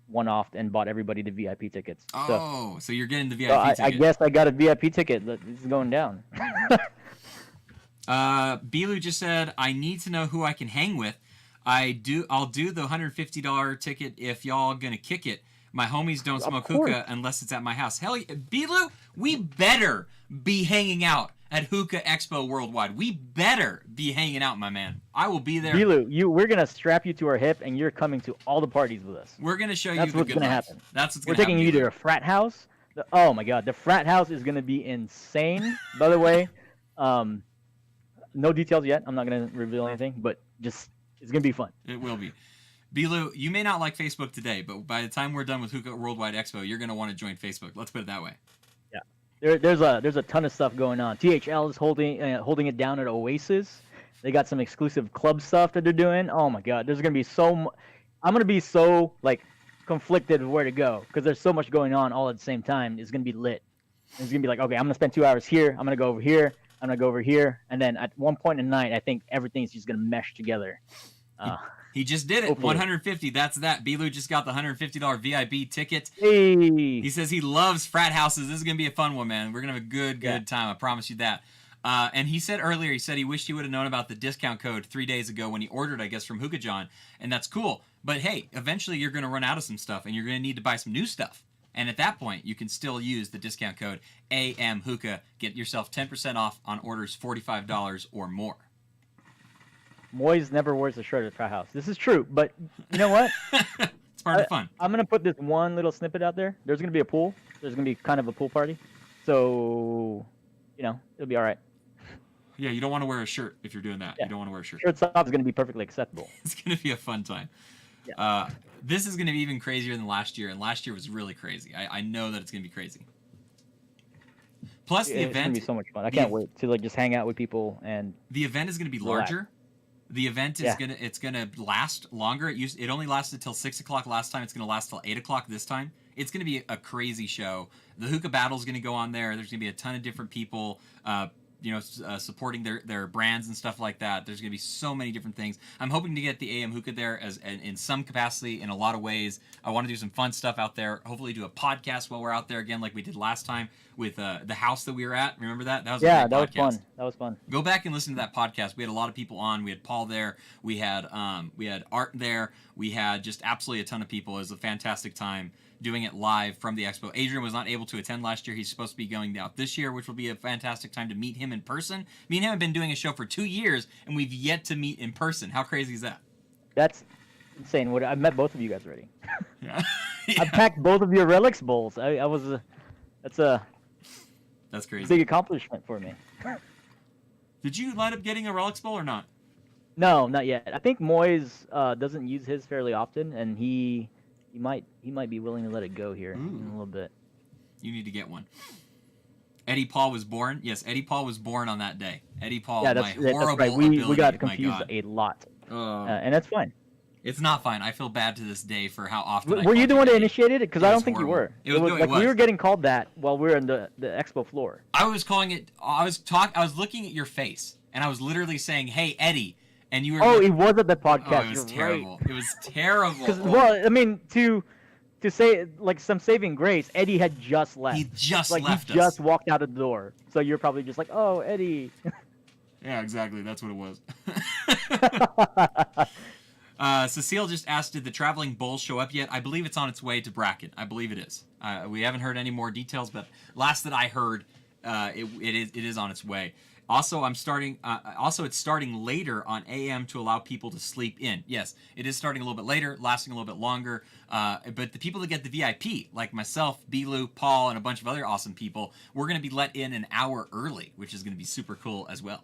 went off and bought everybody the VIP tickets. Oh, so you're getting the VIP ticket. I guess I got a VIP ticket. This is going down. Bilu just said, I need to know who I can hang with. I'll do the $150 ticket if y'all gonna kick it. My homies don't smoke hookah unless it's at my house. Hell, Bilu, we better be hanging out at Hookah Expo Worldwide. We better be hanging out, my man. I will be there. Bilu, we're gonna strap you to our hip, and you're coming to all the parties with us. We're gonna show you That's the what's good gonna life. happen. That's what's We're gonna taking happen. you to a frat house. Oh my god, the frat house is gonna be insane. By the way, no details yet. I'm not gonna reveal anything, but just it's gonna be fun. It will be. Bilu, you may not like Facebook today, but by the time we're done with Hookah Worldwide Expo, you're gonna want to join Facebook. Let's put it that way. Yeah, there's a ton of stuff going on. THL is holding it down at Oasis. They got some exclusive club stuff that they're doing. Oh my god, there's gonna be I'm gonna be so like conflicted of where to go because there's so much going on all at the same time. It's gonna be lit. It's gonna be like, okay, I'm gonna spend 2 hours here. I'm gonna go over here. I'm gonna go over here, and then at one point in the night, I think everything's just gonna mesh together. He just did it. Hopefully. 150. That's that. Bilu just got the $150 VIP ticket. Hey. He says he loves frat houses. This is gonna be a fun one, man. We're gonna have a good time. I promise you that. And he said earlier, he wished he would have known about the discount code 3 days ago when he ordered, I guess, from Hookah John, and that's cool. But hey, eventually you're gonna run out of some stuff, and you're gonna need to buy some new stuff. And at that point, you can still use the discount code AMHookah. Get yourself 10% off on orders $45 or more. Moise never wears a shirt at frat house. This is true, but you know what? It's part of the fun. I'm gonna put this one little snippet out there. There's gonna be a pool. There's gonna be kind of a pool party, so it'll be all right. Yeah, you don't want to wear a shirt if you're doing that. Yeah. You don't want to wear a shirt. Shirt top is gonna be perfectly acceptable. It's gonna be a fun time. Yeah. This is gonna be even crazier than last year, and last year was really crazy. I know that it's gonna be crazy. Plus the It's gonna event. be so much fun. I can't wait to like just hang out with people and. The event is going to be larger. The event is it's gonna last longer. It only lasted till 6 o'clock last time. It's gonna last till 8 o'clock this time. It's gonna be a crazy show. The hookah battle is gonna go on there. There's gonna be a ton of different people, supporting their brands and stuff like that. There's gonna be so many different things. I'm hoping to get the AM hookah there as in some capacity in a lot of ways. I want to do some fun stuff out there. Hopefully do a podcast while we're out there again, like we did last time with the house that we were at. Remember that? That was a great that was podcast. fun. That was fun. Go back and listen to that podcast. We had a lot of people on. We had Paul there. We had Art there. We had just absolutely a ton of people. It was a fantastic time doing it live from the expo. Adrian was not able to attend last year. He's supposed to be going out this year, which will be a fantastic time to meet him in person. Me and him have been doing a show for 2 years, and we've yet to meet in person. How crazy is that? That's insane. I've met both of you guys already. Yeah. I packed both of your relics bowls. That's crazy. Big accomplishment for me. Did you end up getting a Relics Bowl or not? No, not yet. I think Moyes doesn't use his fairly often, and he might be willing to let it go here in a little bit. You need to get one. Eddie Paul was born. Yes, Eddie Paul was born on that day. Eddie Paul, yeah, that's horrible right. ability. We got confused a lot, and that's fine. It's not fine. I feel bad to this day for how often. Were you the one that initiated it? Because I don't think you were. It was we were getting called that while we were in the expo floor. I was calling it. I was looking at your face, and I was literally saying, "Hey, Eddie," and you were. Oh, it was at the podcast. Oh, it was You're terrible. Right. It was terrible. Well, I mean, to say like some saving grace, Eddie had just left. He just left us. He just walked out of the door. So you're probably just like, "Oh, Eddie." Yeah, exactly. That's what it was. Cecile just asked, did the traveling bull show up yet? I believe it's on its way to Bracken. I believe it is. We haven't heard any more details, but last that I heard, it is on its way. Also, it's starting later on AM to allow people to sleep in. Yes, it is starting a little bit later, lasting a little bit longer. But the people that get the VIP, like myself, Bilu, Paul, and a bunch of other awesome people, we're going to be let in an hour early, which is going to be super cool as well.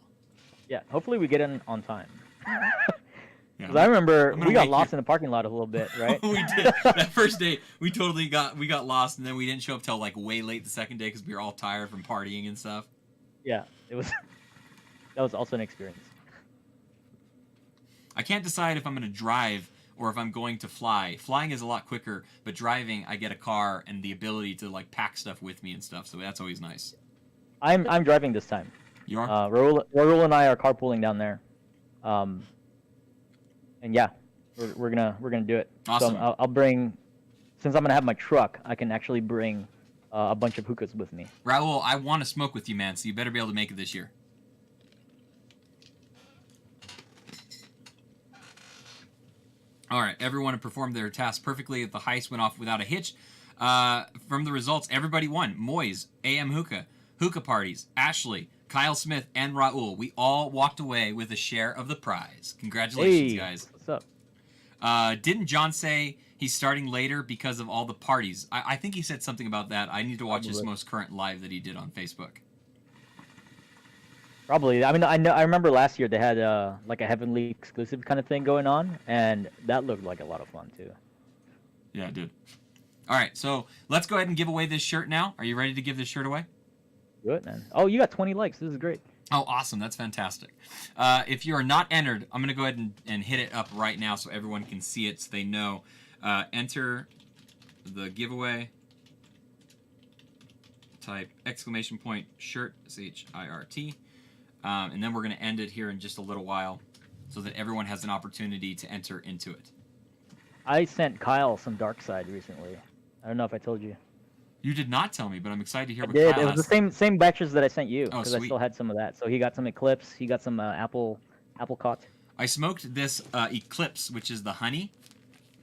Yeah, hopefully we get in on time. Yeah, I remember we got lost in the parking lot a little bit, right? We did. That first day, we totally got lost, and then we didn't show up till like way late the second day because we were all tired from partying and stuff. Yeah, it was. That was also an experience. I can't decide if I'm going to drive or if I'm going to fly. Flying is a lot quicker, but driving, I get a car and the ability to like pack stuff with me and stuff, so that's always nice. I'm driving this time. You are? Raul and I are carpooling down there. And yeah, we're gonna do it. Awesome. So I'll bring, since I'm gonna have my truck, I can actually bring a bunch of hookahs with me. Raul, I want to smoke with you, man. So you better be able to make it this year. All right, everyone performed their task perfectly. The heist went off without a hitch. From the results, everybody won. Moyes, AM Hookah, Hookah Parties, Ashley, Kyle Smith, and Raul. We all walked away with a share of the prize. Congratulations, guys. What's up? Didn't John say he's starting later because of all the parties? I think he said something about that. I need to watch his most current live that he did on Facebook. Probably. I mean, I remember last year they had like a Heavenly exclusive kind of thing going on, and that looked like a lot of fun too. Yeah, it did. All right, so let's go ahead and give away this shirt now. Are you ready to give this shirt away? Do it, man. Oh, you got 20 likes. This is great. Oh, awesome. That's fantastic. If you are not entered, I'm going to go ahead and hit it up right now so everyone can see it so they know. Enter the giveaway. Type exclamation point shirt, SHIRT. And then we're going to end it here in just a little while so that everyone has an opportunity to enter into it. I sent Kyle some Dark Side recently. I don't know if I told you. You did not tell me, but I'm excited to hear what Kyle Kyle has. It was the same batches that I sent you Oh, because I still had some of that. So he got some Eclipse. He got some Apricot. I smoked this Eclipse, which is the honey,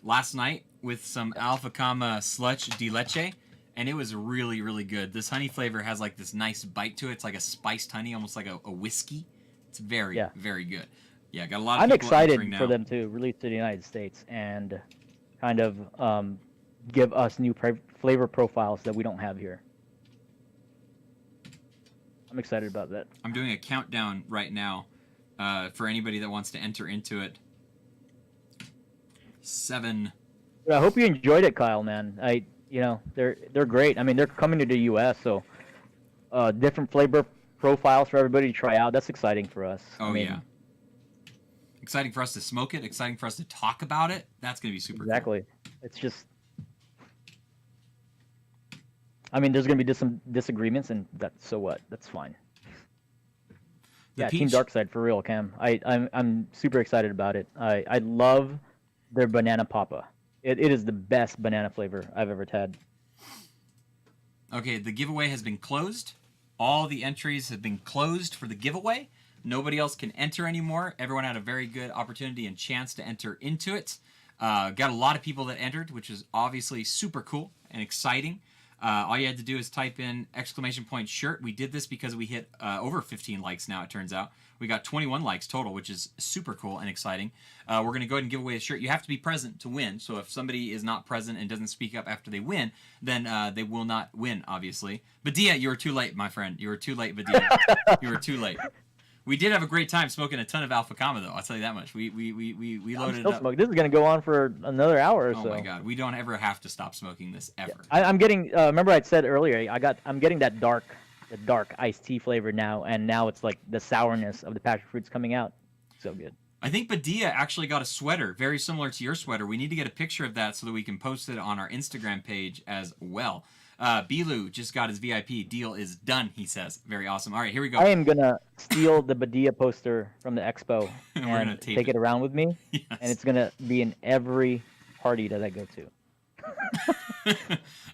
last night with some Fakhamah Slush de Leche, and it was really, really good. This honey flavor has like this nice bite to it. It's like a spiced honey, almost like a whiskey. It's very, very good. Yeah, got a lot of people excited entering now. for them to release to the United States and kind of give us new flavor profiles that we don't have here. I'm excited about that. I'm doing a countdown right now for anybody that wants to enter into it. 7. I hope you enjoyed it, Kyle, man. They're great. I mean, they're coming to the U.S., so different flavor profiles for everybody to try out. That's exciting for us. Oh, yeah. Exciting for us to smoke it. Exciting for us to talk about it. That's going to be super cool. Exactly. It's just... I mean, there's going to be some disagreements, and so what? That's fine. Yeah, Team Darkside for real, Cam. I'm super excited about it. I love their banana papa. It is the best banana flavor I've ever had. Okay, the giveaway has been closed. All the entries have been closed for the giveaway. Nobody else can enter anymore. Everyone had a very good opportunity and chance to enter into it. Got a lot of people that entered, which is obviously super cool and exciting. All you had to do is type in !shirt. We did this because we hit over 15 likes now, it turns out. We got 21 likes total, which is super cool and exciting. We're going to go ahead and give away a shirt. You have to be present to win. So if somebody is not present and doesn't speak up after they win, then they will not win, obviously. Badia, you were too late, my friend. You were too late, Badia. You were too late. We did have a great time smoking a ton of Fakhamah, though. I'll tell you that much. We loaded it up. This is going to go on for another hour or so. Oh my god, we don't ever have to stop smoking this ever. Yeah. I'm getting. Remember, I said earlier, I'm getting that dark iced tea flavor now, and now it's like the sourness of the passion fruits coming out. So good. I think Badia actually got a sweater very similar to your sweater. We need to get a picture of that so that we can post it on our Instagram page as well. Bilu just got his VIP. Deal is done, he says. Very awesome. All right, here we go. I am going to steal the Badia poster from the expo and and take it around with me. Yes. And it's going to be in every party that I go to.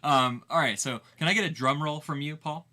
All right, so can I get a drum roll from you, Paul?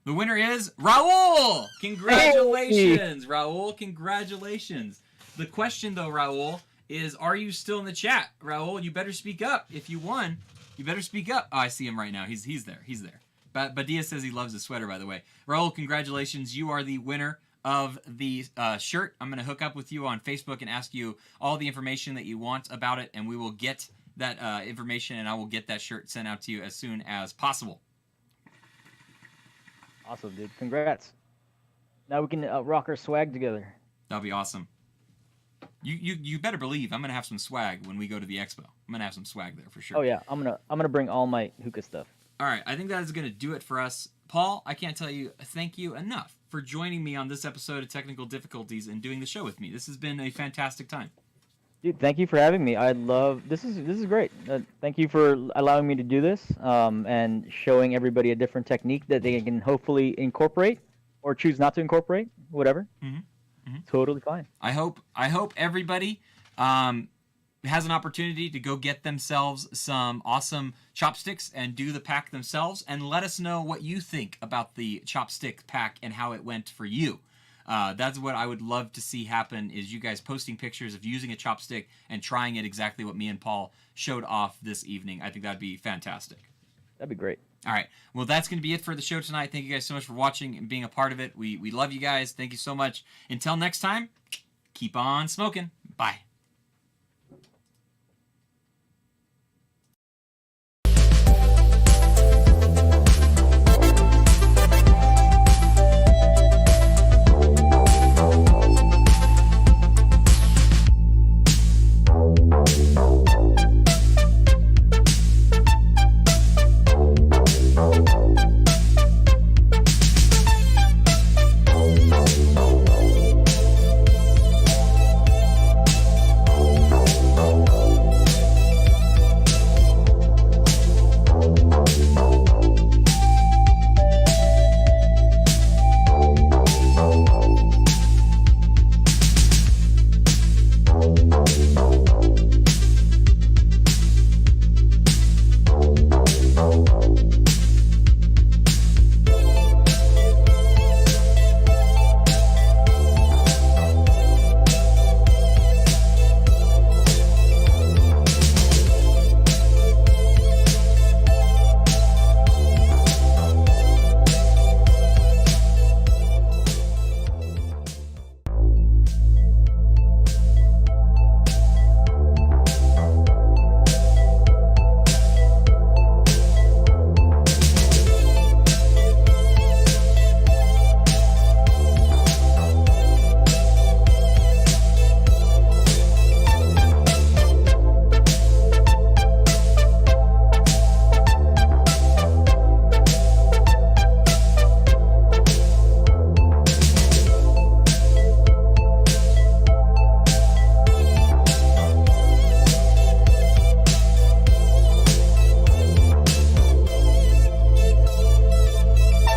The winner is Raul! Congratulations, hey! Raul, congratulations. The question, though, Raul, is are you still in the chat? Raul, you better speak up. If you won, you better speak up. Oh, I see him right now. He's there. He's there. Badia says he loves the sweater, by the way. Raul, congratulations. You are the winner of the shirt. I'm going to hook up with you on Facebook and ask you all the information that you want about it, and we will get that information, and I will get that shirt sent out to you as soon as possible. Awesome, dude. Congrats. Now we can rock our swag together. That'll be awesome. You better believe I'm gonna have some swag when we go to the expo. I'm gonna have some swag there for sure. Oh yeah, I'm gonna bring all my hookah stuff. All right, I think that is gonna do it for us. Paul, I can't tell you thank you enough for joining me on this episode of Technical Difficulties and doing the show with me. This has been a fantastic time. Dude, thank you for having me. I love this is great. Thank you for allowing me to do this and showing everybody a different technique that they can hopefully incorporate or choose not to incorporate, whatever. Mm-hmm. Mm-hmm. Totally fine. I hope everybody has an opportunity to go get themselves some awesome chopsticks and do the pack themselves, and let us know what you think about the chopstick pack and how it went for you. That's what I would love to see happen, is you guys posting pictures of using a chopstick and trying it exactly what me and Paul showed off this evening. I think that'd be fantastic. That'd be great. All right. Well, that's going to be it for the show tonight. Thank you guys so much for watching and being a part of it. We love you guys. Thank you so much. Until next time, keep on smoking. Bye.